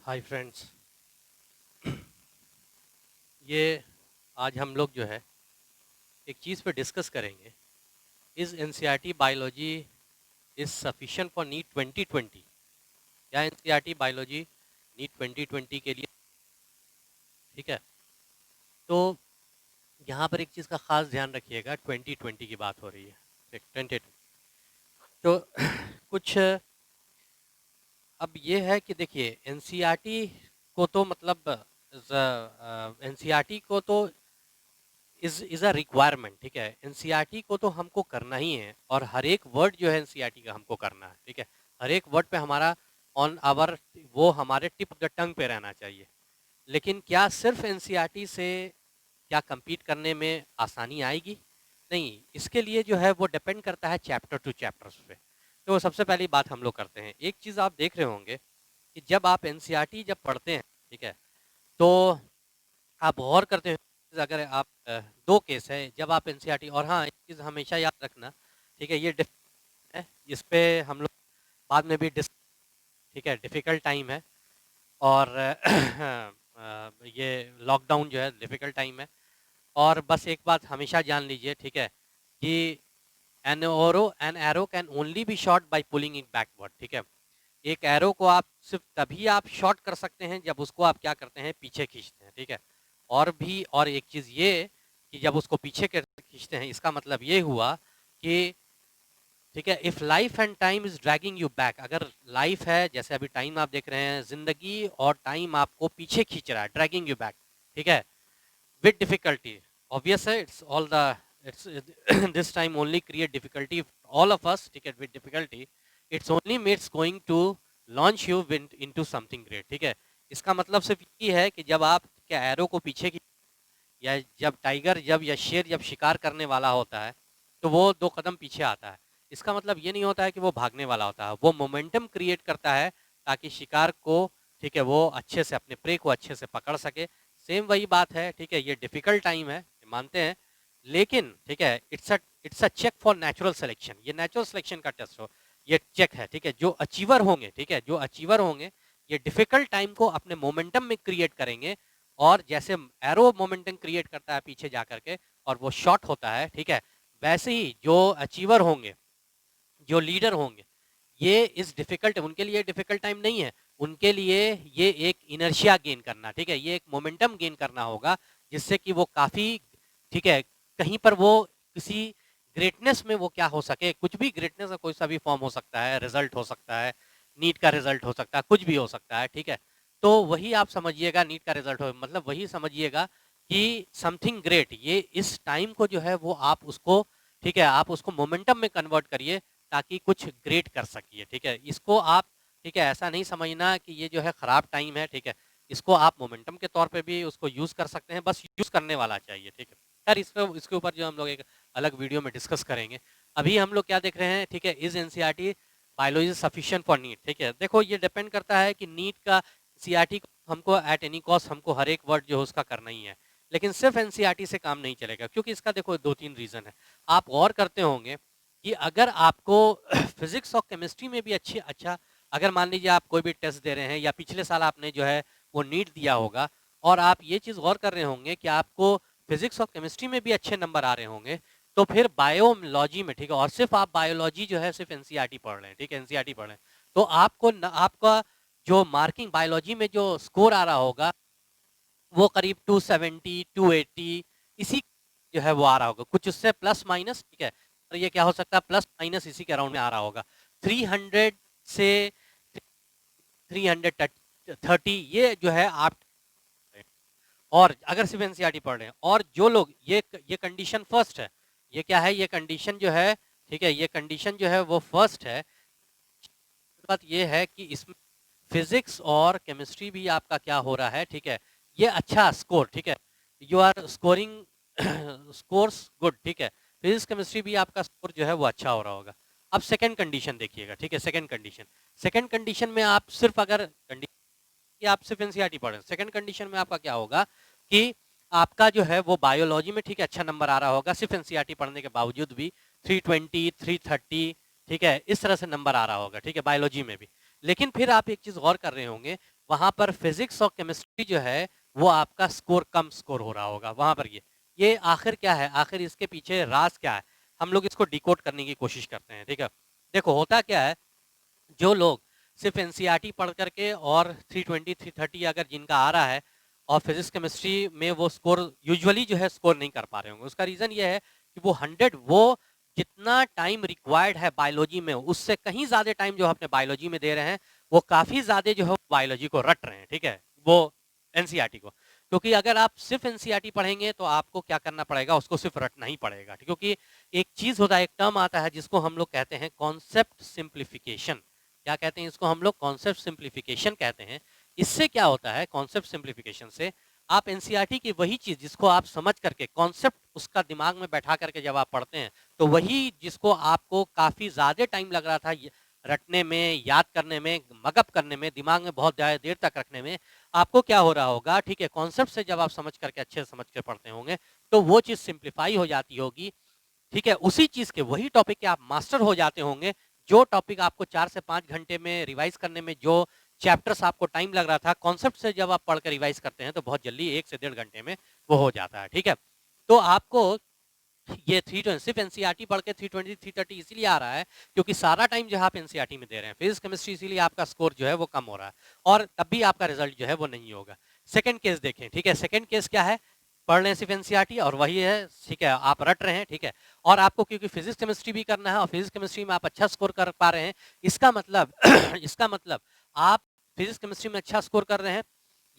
Hi friends. ये आज हम लोग जो है एक चीज़ पे डिस्कस करेंगे। Is NCERT biology is sufficient for NEET 2020? क्या एनसीईआरटी बायोलॉजी नीट 2020 के लिए ठीक है? तो यहाँ पर एक चीज़ का ख़ास ध्यान रखिएगा, 2020 की बात हो रही है, ठीक, 2020। तो कुछ अब ये है कि देखिए एनसीईआरटी को तो मतलब एनसीईआरटी को तो इज अ रिक्वायरमेंट, ठीक है। एनसीईआरटी को तो हमको करना ही है और हर एक वर्ड जो है एनसीईआरटी का हमको करना है, ठीक है। हर एक वर्ड पे हमारा ऑन आवर वो हमारे टिप द टंग पे रहना चाहिए। लेकिन क्या सिर्फ एनसीईआरटी से क्या compete करने में आसानी आएगी? नहीं, इसके लिए जो है वो डिपेंड करता है चैप्टर टू चैप्टर्स पे। तो सबसे पहली बात हम लोग करते हैं, एक चीज़ आप देख रहे होंगे कि जब आप एनसीईआरटी जब पढ़ते हैं, ठीक है, तो आप गौर करते हैं अगर आप दो केस है जब आप एनसीईआरटी, और हाँ एक चीज़ हमेशा याद रखना, ठीक है, ये है, इस पे हम लोग बाद में भी ठीक है, डिफ़िकल्ट टाइम है और ये लॉकडाउन जो है डिफ़िकल्ट टाइम है। और बस एक बात हमेशा जान लीजिए, ठीक है, कि an arrow can only be shot by pulling it backward, ठीक है। एक एरो को आप सिर्फ तभी आप शॉट कर सकते हैं जब उसको आप क्या करते हैं, पीछे खींचते हैं, ठीक है। और एक चीज़ ये कि जब उसको पीछे खींचते हैं, इसका मतलब ये हुआ कि ठीक है, if life and time is dragging you back, अगर लाइफ है जैसे अभी टाइम आप देख रहे हैं, जिंदगी और टाइम आपको पीछे खींच रहा है, ड्रैगिंग यू बैक, ठीक है, विद डिफिकल्टी, ऑब्वियस है, it's all the it's this time only create difficulty all of us, ठीक है, with difficulty it's only mates going to launch you into something great, ठीक है। इसका मतलब सिर्फ ये है कि जब आप क्या एरो को पीछे की, या जब टाइगर जब या शेर जब शिकार करने वाला होता है तो वो 2 कदम पीछे आता है। इसका मतलब ये नहीं होता है कि वो भागने वाला होता है, वो मोमेंटम क्रिएट करता है ताकि शिकार को, ठीक है, वो अच्छे से अपने प्रे को अच्छे से पकड़ सके। सेम वही बात है, ठीक है, ये डिफिकल्ट टाइम है, मानते हैं, लेकिन ठीक है, it's a check for natural selection, ये नेचुरल सिलेक्शन का टेस्ट हो, ये चेक है, ठीक है। जो अचीवर होंगे, ठीक है, जो अचीवर होंगे, ये डिफिकल्ट टाइम को अपने मोमेंटम में क्रिएट करेंगे, और जैसे एरो मोमेंटम क्रिएट करता है पीछे जा करके और वो शॉट होता है, ठीक है, वैसे ही जो अचीवर होंगे, जो लीडर होंगे, ये इस डिफिकल्ट, उनके लिए डिफिकल्ट टाइम नहीं है, उनके लिए ये एक इनर्शिया गेन करना, ठीक है, ये एक मोमेंटम गेन करना होगा, जिससे कि वो काफी, ठीक है, कहीं पर वो किसी ग्रेटनेस में वो क्या हो सके, कुछ भी ग्रेटनेस का कोई सा भी फॉर्म हो सकता है, रिजल्ट हो सकता है, नीट का रिजल्ट हो सकता है, कुछ भी हो सकता है, ठीक है। तो वही आप समझिएगा, नीट का रिजल्ट हो मतलब वही समझिएगा कि समथिंग ग्रेट, ये इस टाइम को जो है वो आप उसको, ठीक है, आप उसको मोमेंटम में कन्वर्ट करिए ताकि कुछ ग्रेट कर सकिए, ठीक है। इसको आप, ठीक है, ऐसा नहीं समझना कि ये जो है खराब टाइम है, ठीक है, इसको आप मोमेंटम के तौर पे भी उसको यूज कर सकते हैं, बस यूज करने वाला चाहिए, ठीक है। यार इसके ऊपर जो हम लोग एक अलग वीडियो में डिस्कस करेंगे। अभी हम लोग क्या देख रहे हैं, ठीक है, is NCERT biology sufficient for NEET, ठीक है। देखो ये डिपेंड करता है कि नीट का सीईआरटी हमको एट एनी कॉस्ट हमको हर एक वर्ड जो है उसका करना ही है, लेकिन सिर्फ एनसीईआरटी से काम नहीं चलेगा, क्योंकि इसका देखो 2-3 रीजन है। आप गौर करते होंगे कि अगर आपको फिजिक्स और केमिस्ट्री में भी अच्छा, अगर मान लीजिए आप कोई भी टेस्ट दे रहे हैं या पिछले साल आपने जो है वो नीट दिया होगा, और आप ये चीज़ गौर कर रहे होंगे कि आपको फिजिक्स और केमिस्ट्री में भी अच्छे नंबर आ रहे होंगे, तो फिर बायोलॉजी में, ठीक है, और सिर्फ आप बायोलॉजी जो है सिर्फ एनसीईआरटी पढ़ रहे हैं, ठीक है, एनसीईआरटी पढ़ रहे हैं, तो आपको आपका जो मार्किंग बायोलॉजी में जो स्कोर आ रहा होगा वो करीब 270 280 इसी जो है वो आ रहा होगा, कुछ उससे प्लस माइनस, ठीक है। और ये क्या हो सकता है, प्लस माइनस इसी के अराउंड में आ रहा होगा, 300 से 330, ये जो है आप, और अगर सिर्फ एनसीईआरटी पढ़ रहे हैं, और जो लोग ये कंडीशन फर्स्ट है, ये क्या है, ये कंडीशन जो है, ठीक है, ये कंडीशन जो है वो फर्स्ट है। बात ये है कि इसमें फिजिक्स और केमिस्ट्री भी आपका क्या हो रहा है, ठीक है, ये अच्छा स्कोर, ठीक है, you are scoring scores good, ठीक है, फिजिक्स केमिस्ट्री भी आपका स्कोर जो है वो अच्छा हो रहा होगा। अब सेकंड कंडीशन देखिएगा, ठीक है, सेकंड कंडीशन में आप सिर्फ अगर कि आप सिर्फ एनसीईआरटी पढ़ें, सेकंड कंडीशन में आपका क्या होगा कि आपका जो है वो बायोलॉजी में, ठीक है, अच्छा नंबर आ रहा होगा सिर्फ एनसीईआरटी पढ़ने के बावजूद भी, 320 330, ठीक है, इस तरह से नंबर आ रहा होगा, ठीक है, बायोलॉजी में भी। लेकिन फिर आप एक चीज गौर कर रहे होंगे, वहाँ पर फिजिक्स और केमिस्ट्री जो है वो आपका स्कोर कम स्कोर हो रहा होगा वहाँ पर। ये आखिर क्या है, आखिर इसके पीछे राज क्या है, हम लोग इसको डिकोड करने की कोशिश करते हैं। ठीक है, देखो होता क्या है, जो लोग सिर्फ एनसीईआरटी पढ़ करके और 320 330 अगर जिनका आ रहा है और फिजिक्स केमिस्ट्री में वो स्कोर यूजुअली जो है स्कोर नहीं कर पा रहे होंगे, उसका रीज़न ये है कि वो जितना टाइम रिक्वायर्ड है बायोलॉजी में उससे कहीं ज़्यादा टाइम जो अपने बायोलॉजी में दे रहे हैं, वो काफ़ी ज़्यादा जो है बायोलॉजी को रट रहे हैं। ठीक है, वो एनसीईआरटी को, क्योंकि अगर आप सिर्फ एनसीईआरटी पढ़ेंगे तो आपको क्या करना पड़ेगा, उसको सिर्फ रटना ही पड़ेगा। क्योंकि एक चीज़ होता है, एक टर्म आता है जिसको हम लोग कहते हैं कॉन्सेप्ट सिंप्लीफिकेशन। क्या कहते हैं इसको हम लोग, कॉन्सेप्ट सिंप्लीफिकेशन कहते हैं। इससे क्या होता है, कॉन्सेप्ट सिंप्लीफिकेशन से आप एनसीईआरटी की वही चीज़ जिसको आप समझ करके कॉन्सेप्ट उसका दिमाग में बैठा करके जब आप पढ़ते हैं, तो वही जिसको आपको काफ़ी ज़्यादा टाइम लग रहा था रटने में, याद करने में, मगअप करने में, दिमाग में बहुत ज़्यादा देर तक रखने में, आपको क्या हो रहा होगा, ठीक है, कॉन्सेप्ट से जब आप समझ करके अच्छे से समझ के पढ़ते होंगे तो वो चीज़ सिंप्लीफाई हो जाती होगी। ठीक है, उसी चीज़ के वही टॉपिक के आप मास्टर हो जाते होंगे। जो टॉपिक आपको 4 से 5 घंटे में रिवाइज करने में, जो चैप्टर्स आपको टाइम लग रहा था, कॉन्सेप्ट से जब आप पढ़कर रिवाइज करते हैं तो बहुत जल्दी 1 से 1.5 घंटे में वो हो जाता है। ठीक है, तो आपको ये 320 सिर्फ एनसीईआरटी पढ़ के 320 330 इसीलिए आ रहा है क्योंकि सारा टाइम जो है आप एनसीईआरटी में दे रहे हैं, फिजिक्स केमिस्ट्री, इसीलिए आपका स्कोर जो है वो कम हो रहा है और तब भी आपका रिजल्ट जो है वो नहीं होगा। सेकंड केस देखें। ठीक है, सेकंड केस क्या है, पढ़ रहे हैं सिर्फ एनसीईआरटी और वही है, ठीक है, आप रट रहे हैं। ठीक है, और आपको क्योंकि फिजिक्स केमिस्ट्री भी करना है और फिजिक्स केमिस्ट्री में आप अच्छा स्कोर कर पा रहे हैं, इसका मतलब इसका मतलब आप फिजिक्स केमिस्ट्री में अच्छा स्कोर कर रहे हैं,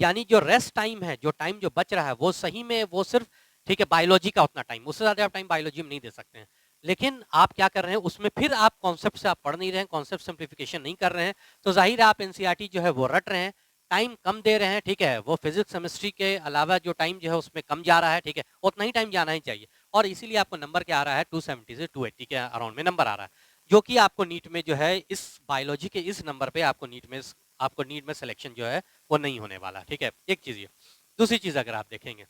यानी जो रेस्ट टाइम है, जो टाइम जो बच रहा है वो सही में वो सिर्फ, ठीक है, बायोलॉजी का उतना टाइम, उससे ज्यादा आप टाइम बायोलॉजी में नहीं दे सकते हैं। लेकिन आप क्या कर रहे हैं, उसमें फिर आप कॉन्सेप्ट से आप पढ़ नहीं रहे हैं, कॉन्सेप्ट सिंप्लीफिकेशन नहीं कर रहे हैं, तो जाहिर है आप एनसीईआरटी जो है वो रट रहे हैं, टाइम कम दे रहे हैं। ठीक है, वो फिजिक्स केमिस्ट्री के अलावा जो टाइम जो है उसमें कम जा रहा है। ठीक है, उतना ही टाइम जाना ही चाहिए और इसीलिए आपको नंबर क्या आ रहा है, 270 से 280 के अराउंड में नंबर आ रहा है, जो कि आपको नीट में जो है इस बायोलॉजी के इस नंबर पे आपको नीट में सिलेक्शन जो है वो नहीं होने वाला। ठीक है, एक चीज ये। दूसरी चीज अगर आप देखेंगे,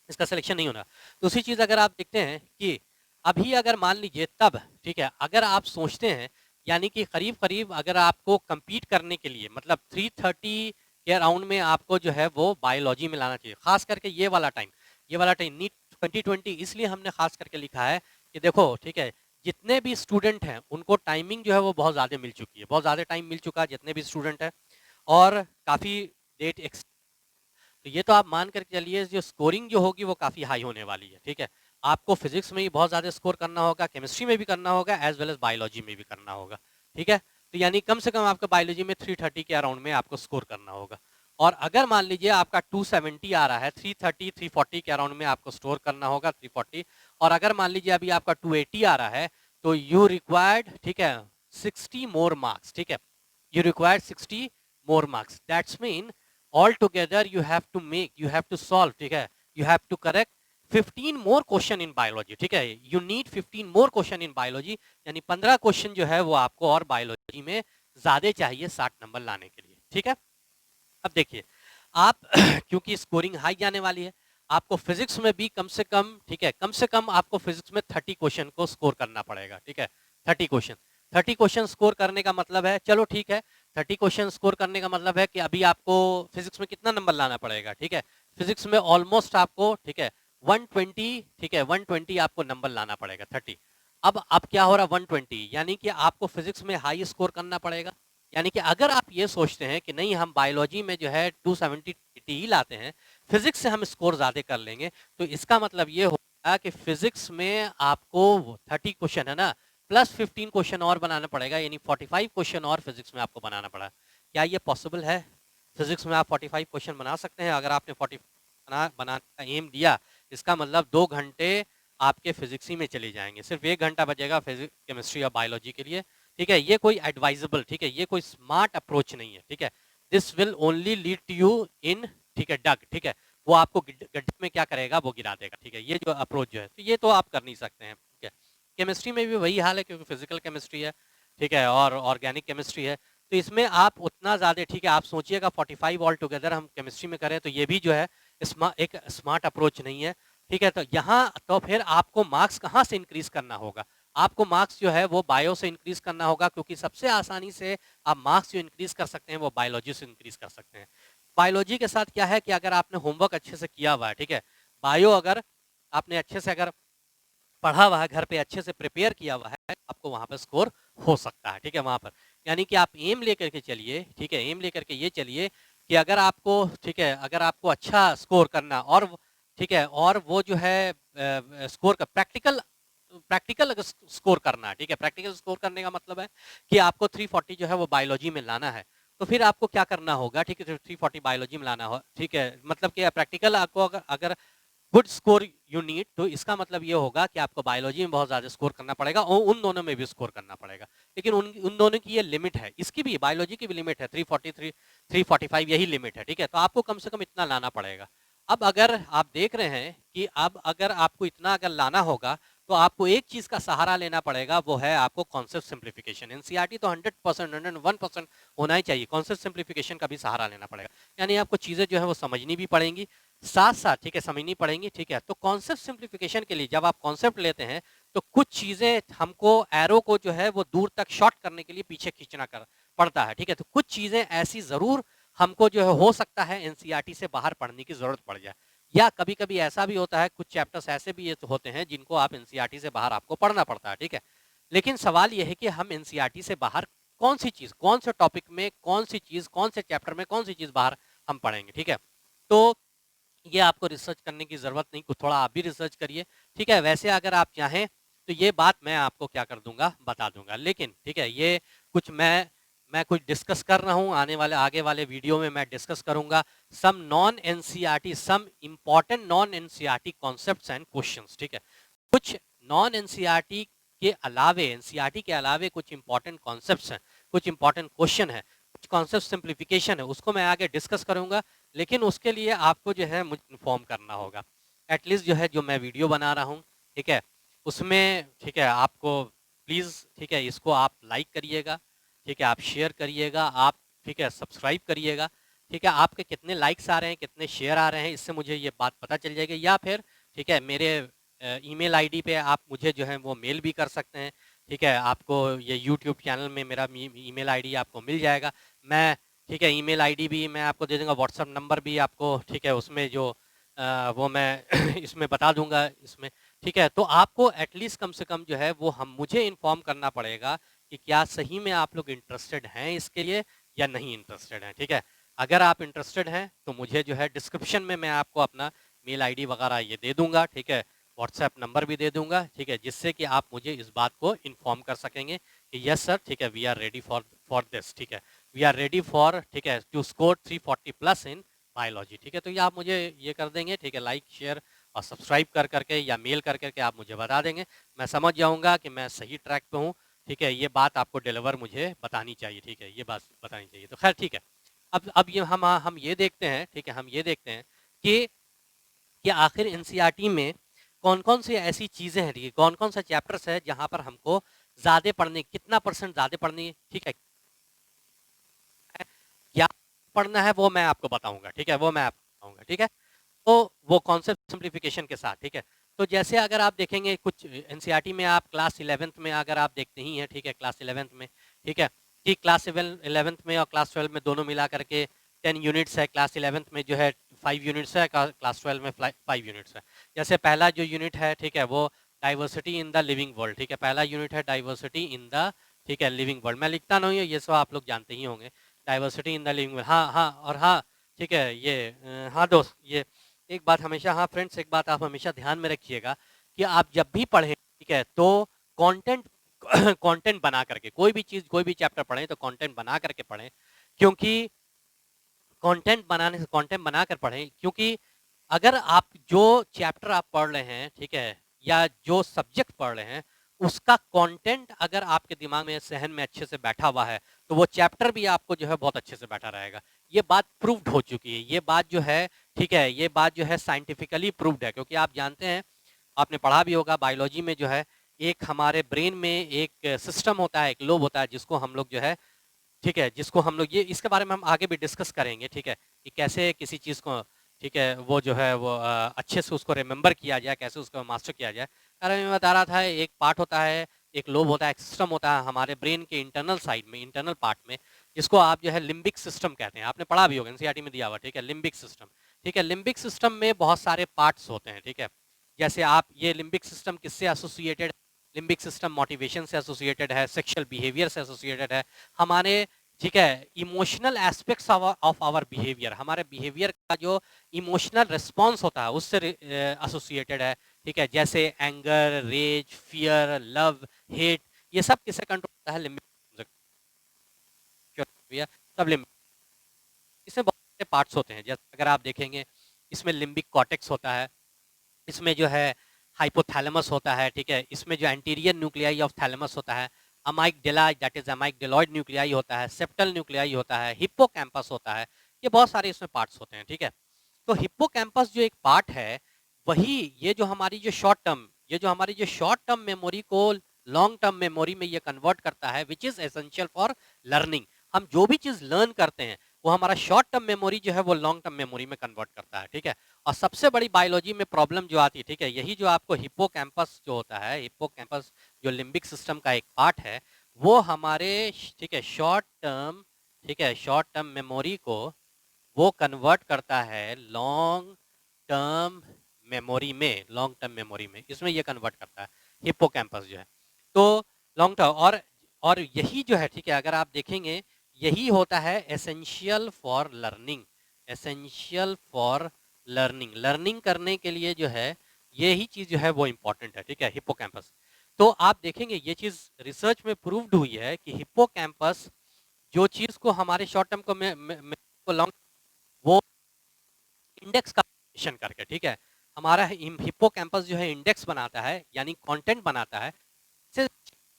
इसका सिलेक्शन नहीं होना। दूसरी चीज अगर आप देखते हैं कि अभी अगर मान लीजिए तब, ठीक है, अगर आप सोचते हैं, यानी कि करीब करीब अगर आपको compete करने के लिए मतलब 330 के अराउंड में आपको जो है वो बायोलॉजी में लाना चाहिए, खास करके ये वाला टाइम नीट 2020 इसलिए हमने खास करके लिखा है कि देखो, ठीक है, जितने भी स्टूडेंट हैं उनको टाइमिंग जो है वो बहुत ज़्यादा मिल चुकी है, बहुत ज़्यादा टाइम मिल चुका है जितने भी स्टूडेंट हैं, और काफ़ी डेट, तो ये तो आप मान कर चलिए जो स्कोरिंग जो होगी वो काफ़ी हाई होने वाली है। ठीक है, आपको फिजिक्स में भी बहुत ज़्यादा स्कोर करना होगा, केमिस्ट्री में भी करना होगा, एज वेल एज बायोलॉजी में भी करना होगा। ठीक है, तो यानी कम से कम आपका बायोलॉजी में 330 के अराउंड में आपको स्कोर करना होगा, और अगर मान लीजिए आपका 270 आ रहा है, 330 340 के अराउंड में आपको स्कोर करना होगा, 340, और अगर मान लीजिए अभी आपका 280 आ रहा है, तो यू रिक्वायर्ड, ठीक है, 60 मोर मार्क्स। ठीक है, you require 60 more marks, that's mean all together you have to solve, ठीक है, you have to correct 15 more question in biology। ठीक है, you need 15 more question in biology, यानी 15 क्वेश्चन जो है वो आपको और बायोलॉजी में ज्यादा चाहिए 60 नंबर लाने के लिए। ठीक है, अब देखिए आप क्योंकि स्कोरिंग हाई जाने वाली है, आपको फिजिक्स में भी कम से कम, ठीक है, कम से कम आपको फिजिक्स में 30 क्वेश्चन को स्कोर करना पड़ेगा। ठीक है, 30 क्वेश्चन, 30 क्वेश्चन स्कोर करने का मतलब है, चलो ठीक है, 30 क्वेश्चन स्कोर करने का मतलब है कि अभी आपको फिजिक्स में कितना नंबर लाना पड़ेगा। ठीक है, फिजिक्स में ऑलमोस्ट आपको, ठीक है, 120, ठीक है, 120 आपको नंबर लाना पड़ेगा, 30। अब क्या हो रहा है, 120, यानी कि आपको फिजिक्स में हाई स्कोर करना पड़ेगा। यानी कि अगर आप ये सोचते हैं कि नहीं हम बायोलॉजी में जो है 270 ही लाते हैं, फिजिक्स से हम स्कोर ज्यादा कर लेंगे, तो इसका मतलब ये होगा कि फिजिक्स में आपको 30 क्वेश्चन है ना, प्लस 15 क्वेश्चन और बनाना पड़ेगा, यानी 45 क्वेश्चन और फिजिक्स में आपको बनाना पड़ा। क्या ये पॉसिबल है? फिजिक्स में आप 45 क्वेश्चन बना सकते हैं? अगर आपने 40 बनाने का एम दिया, इसका मतलब 2 घंटे आपके फिजिक्स ही में चले जाएंगे, सिर्फ 1 घंटा बचेगा फिजिक्स, केमिस्ट्री और बायोलॉजी के लिए। ठीक है, ये कोई एडवाइजेबल, ठीक है, ये कोई स्मार्ट अप्रोच नहीं है। ठीक है, this will only lead to you in, ठीक है, डग, ठीक है, वो आपको गड्ढे में क्या करेगा, वो गिरा देगा। ठीक है, ये जो अप्रोच जो है, तो ये तो आप कर नहीं सकते हैं। ठीक है, केमिस्ट्री में भी वही हाल है क्योंकि फिजिकल केमिस्ट्री है, ठीक है, और ऑर्गेनिक केमिस्ट्री है, तो इसमें आप उतना ज़्यादा, ठीक है, आप सोचिएगा 45 ऑल टुगेदर हम केमिस्ट्री में करें, तो ये भी जो है एक स्मार्ट अप्रोच नहीं है। ठीक है, तो यहाँ तो फिर आपको मार्क्स कहाँ से इंक्रीज करना होगा, आपको मार्क्स जो है वो बायो से इंक्रीज करना होगा, क्योंकि सबसे आसानी से आप मार्क्स जो इंक्रीज कर सकते हैं वो बायोलॉजी से इंक्रीज कर सकते हैं। बायोलॉजी के साथ क्या है कि अगर आपने होमवर्क अच्छे से किया हुआ है, ठीक है, बायो अगर आपने अच्छे से अगर पढ़ा हुआ है, घर पे अच्छे से प्रिपेयर किया हुआ है, आपको वहां पर स्कोर हो सकता है, ठीक है, वहां पर। यानी कि आप एम लेकर के चलिए, ठीक है, एम लेकर के ये चलिए कि अगर आपको, ठीक है, अगर आपको अच्छा स्कोर करना और ठीक है, और वो जो है स्कोर का प्रैक्टिकल प्रैक्टिकल अगर स्कोर करना है, ठीक है, प्रैक्टिकल स्कोर करने का मतलब है कि आपको 340 जो है वो बायोलॉजी में लाना है, तो फिर आपको क्या करना होगा, ठीक है, 340 बायोलॉजी में लाना हो, ठीक है, मतलब कि प्रैक्टिकल आपको अगर गुड स्कोर यू नीड, तो इसका मतलब ये होगा कि आपको बायोलॉजी में बहुत ज़्यादा स्कोर करना पड़ेगा और उन दोनों में भी स्कोर करना पड़ेगा। लेकिन उन दोनों की ये लिमिट है, इसकी भी बायोलॉजी की भी लिमिट है, 343 345 यही लिमिट है, ठीक है, तो आपको कम से कम इतना लाना पड़ेगा। अब अगर आप देख रहे हैं कि अब अगर आपको इतना अगर लाना होगा, तो आपको एक चीज का सहारा लेना पड़ेगा, वो है आपको कॉन्सेप्ट सिंप्लीफिकेशन। एनसीईआरटी तो 100% 101% होना ही चाहिए, कॉन्सेप्ट सिंप्लीफिकेशन का भी सहारा लेना पड़ेगा। यानी आपको चीजें जो है वो समझनी भी पड़ेंगी, साथ साथ, ठीक है, समझनी पड़ेंगी, ठीक है। तो कॉन्सेप्ट सिंप्लीफिकेशन के लिए जब आप कॉन्सेप्ट लेते हैं, तो कुछ चीजें हमको एरो को जो है वो दूर तक शॉर्ट करने के लिए पीछे खींचना पड़ता है, ठीक है। तो कुछ चीजें ऐसी जरूर हमको जो है हो सकता है एनसीईआरटी से बाहर पढ़ने की जरूरत पड़ जाए, या कभी कभी ऐसा भी होता है, कुछ चैप्टर्स ऐसे भी होते हैं जिनको आप एनसीईआरटी से बाहर आपको पढ़ना पड़ता है, ठीक है। लेकिन सवाल यह है कि हम एनसीईआरटी से बाहर कौन सी चीज, कौन से टॉपिक में कौन सी चीज, कौन से चैप्टर में कौन सी चीज बाहर हम पढ़ेंगे, ठीक है। तो ये आपको रिसर्च करने की जरूरत नहीं, कुछ थोड़ा आप भी रिसर्च करिए, ठीक है। वैसे अगर आप चाहें तो ये बात मैं आपको क्या कर दूंगा, बता दूंगा, लेकिन ठीक है, ये कुछ मैं कुछ डिस्कस कर रहा हूँ, आगे वाले वीडियो में मैं डिस्कस करूंगा some non NCERT, some important non NCERT concepts and questions, ठीक है। कुछ नॉन एनसीईआरटी के अलावे, एनसीईआरटी के अलावे कुछ इंपॉर्टेंट कॉन्सेप्ट्स हैं, कुछ इंपॉर्टेंट क्वेश्चन है, कुछ कॉन्सेप्ट सिंप्लीफिकेशन है, उसको मैं आगे डिस्कस करूंगा। लेकिन उसके लिए आपको जो है मुझे इन्फॉर्म करना होगा, एटलीस्ट जो है जो मैं वीडियो बना रहा हूँ, ठीक है, उसमें, ठीक है, आपको प्लीज़, ठीक है, इसको आप लाइक करिएगा, ठीक है, आप शेयर करिएगा, आप, ठीक है, सब्सक्राइब करिएगा, ठीक है। आपके कितने लाइक्स आ रहे हैं, कितने शेयर आ रहे हैं, इससे मुझे ये बात पता चल जाएगी। या फिर, ठीक है, मेरे ईमेल आईडी पे आप मुझे जो है वो मेल भी कर सकते हैं, ठीक है। आपको ये यूट्यूब चैनल में मेरा ईमेल आईडी आपको मिल जाएगा, मैं, ठीक है, ईमेल आईडी भी मैं आपको दे दूंगा, व्हाट्सएप नंबर भी आपको, ठीक है, उसमें जो वो मैं इसमें बता दूंगा इसमें, ठीक है। तो आपको एटलीस्ट कम से कम जो है वो हम मुझे इन्फॉर्म करना पड़ेगा कि क्या सही में आप लोग इंटरेस्टेड हैं इसके लिए या नहीं इंटरेस्टेड हैं, ठीक है। अगर आप इंटरेस्टेड हैं तो मुझे जो है डिस्क्रिप्शन में मैं आपको अपना मेल आईडी वगैरह ये दे दूंगा, ठीक है, व्हाट्सएप नंबर भी दे दूंगा, ठीक है, जिससे कि आप मुझे इस बात को इन्फॉर्म कर सकेंगे कि यस सर, ठीक है, we are ready for this, ठीक है, वी आर रेडी फॉर, ठीक है, to score 340 plus in biology, ठीक है। तो ये आप मुझे ये कर देंगे, ठीक है, लाइक शेयर और सब्सक्राइब कर करके या मेल कर करके आप मुझे बता देंगे, मैं समझ जाऊंगा कि मैं सही ट्रैक पे हूँ, ठीक है। ये बात आपको डिलीवर मुझे बतानी चाहिए, ठीक है, ये बात बतानी चाहिए। तो खैर ठीक है, अब ये हम ये देखते हैं, ठीक है, हम ये देखते हैं कि आखिर एनसीईआरटी में कौन कौन सी ऐसी चीजें हैं, ठीक है, कौन कौन सा चैप्टर्स है जहां पर हमको ज्यादा पढ़ने, कितना परसेंट ज्यादा पढ़नी, ठीक है, क्या पढ़ना है वो मैं आपको बताऊंगा, ठीक है, वो मैं आपको बताऊंगा, ठीक है। तो वो कॉन्सेप्ट सिंप्लीफिकेशन के साथ, ठीक है। तो जैसे अगर आप देखेंगे कुछ एनसीईआरटी में, आप क्लास 11th में अगर आप देखते ही हैं, ठीक है, क्लास 11th में, ठीक है, कि क्लास 11th में और क्लास 12 में दोनों मिला करके 10 यूनिट्स है, क्लास 11th में जो है 5 यूनिट्स है, क्लास 12 में 5 यूनिट्स है। जैसे पहला जो यूनिट है, ठीक है, वो diversity in the living world, ठीक है, पहला यूनिट है डाइवर्सिटी इन द, ठीक है, लिविंग वर्ल्ड। मैं लिखता नहीं हूँ, ये सब आप लोग जानते ही होंगे, diversity in the living world, हाँ हाँ, और हाँ, ठीक है, ये हाँ दोस्त, ये एक बात हमेशा, हाँ फ्रेंड्स, एक बात आप हमेशा ध्यान में रखिएगा कि आप जब भी पढ़ें, ठीक है, तो कंटेंट कंटेंट बना करके, कोई भी चीज, कोई भी चैप्टर पढ़ें तो कंटेंट बना करके पढ़ें, क्योंकि कंटेंट बनाकर पढ़ें, क्योंकि अगर आप जो चैप्टर आप पढ़ रहे हैं, ठीक है, या जो सब्जेक्ट पढ़ रहे हैं, उसका कंटेंट अगर आपके दिमाग में, सहन में अच्छे से बैठा हुआ है, तो वो चैप्टर भी आपको जो है बहुत अच्छे से बैठा रहेगा। ये बात प्रूव्ड हो चुकी है, ये बात जो है, ठीक है, ये बात जो है साइंटिफिकली प्रूव्ड है, क्योंकि आप जानते हैं, आपने पढ़ा भी होगा बायोलॉजी में जो है, एक हमारे ब्रेन में एक सिस्टम होता है, एक लोब होता है, जिसको हम लोग जो है, ठीक है, जिसको हम लोग, ये इसके बारे में हम आगे भी डिस्कस करेंगे, ठीक है, कि कैसे किसी चीज़ को, ठीक है, वो जो है वो अच्छे से उसको रिमेंबर किया जाए, कैसे उसको मास्टर किया जाए। अरे मैं बता रहा था, एक पार्ट होता है एक लोब होता है, एक सिस्टम होता है हमारे ब्रेन के इंटरनल साइड में, इंटरनल पार्ट में, जिसको आप जो है लिम्बिक सिस्टम कहते हैं। आपने पढ़ा भी होगा, एनसीईआरटी में दिया हुआ, ठीक है, लिम्बिक सिस्टम। ठीक है, लिम्बिक सिस्टम में बहुत सारे पार्ट्स होते हैं, ठीक है। जैसे आप ये लिम्बिक सिस्टम किससे एसोसिएटेड, लिम्बिक सिस्टम मोटिवेशन से एसोसिएटेड है, सेक्सुअल बिहेवियर से एसोसिएटेड है, हमारे, ठीक है, emotional aspects of our behaviour, हमारे बिहेवियर का जो इमोशनल रिस्पॉन्स होता है उससे एसोसिएटेड है, ठीक है। जैसे anger, rage, fear, love, hate, ये सब किससे कंट्रोल होता है, लिम्बिक, सब लिम्बिक। इसमें बहुत सारे पार्ट्स होते हैं, जैसे अगर आप देखेंगे इसमें लिम्बिक कॉर्टेक्स होता है, इसमें जो है हाइपोथैलेमस होता है, ठीक है, इसमें जो एंटीरियर न्यूक्लियाई ऑफ थैलेमस होता है, अमाइगडाला दैट इज अमाइगडालॉइड न्यूक्लियाई होता है, सेप्टल न्यूक्लियाई होता है, हिप्पोकैम्पस होता है, ये बहुत सारे इसमें पार्ट्स होते हैं, ठीक है। तो हिप्पोकैम्पस जो एक पार्ट है, वही ये जो हमारी जो शॉर्ट टर्म, ये जो हमारी जो शॉर्ट टर्म मेमोरी को लॉन्ग टर्म मेमोरी में ये कन्वर्ट करता है, which is essential for learning. हम जो भी चीज लर्न करते हैं वो हमारा शॉर्ट टर्म मेमोरी जो है वो लॉन्ग टर्म मेमोरी में कन्वर्ट करता है, ठीक है। और सबसे बड़ी बायोलॉजी में प्रॉब्लम जो आती है, ठीक है, यही जो आपको हिप्पोकैम्पस जो होता है, हिप्पोकैम्पस जो लिम्बिक सिस्टम का एक पार्ट है, वो हमारे, ठीक है, शॉर्ट टर्म, ठीक है, शॉर्ट टर्म मेमोरी को वो कन्वर्ट करता है लॉन्ग टर्म मेमोरी में, लॉन्ग टर्म मेमोरी में, इसमें ये कन्वर्ट करता है हिप्पोकैम्पस जो है। तो लॉन्ग टर्म, और यही जो है, ठीक है, अगर आप देखेंगे यही होता है essential for learning, essential for learning, learning करने के लिए जो है यही चीज जो है वो इंपॉर्टेंट है, ठीक है, हिप्पोकैम्पस। तो आप देखेंगे ये चीज रिसर्च में प्रूव्ड हुई है कि हिप्पोकैम्पस जो चीज को हमारे शॉर्ट टर्म को लॉन्ग, वो इंडेक्स का करके, ठीक है, हमारा हिप्पोकैम्पस जो है इंडेक्स बनाता है, यानी कंटेंट बनाता है,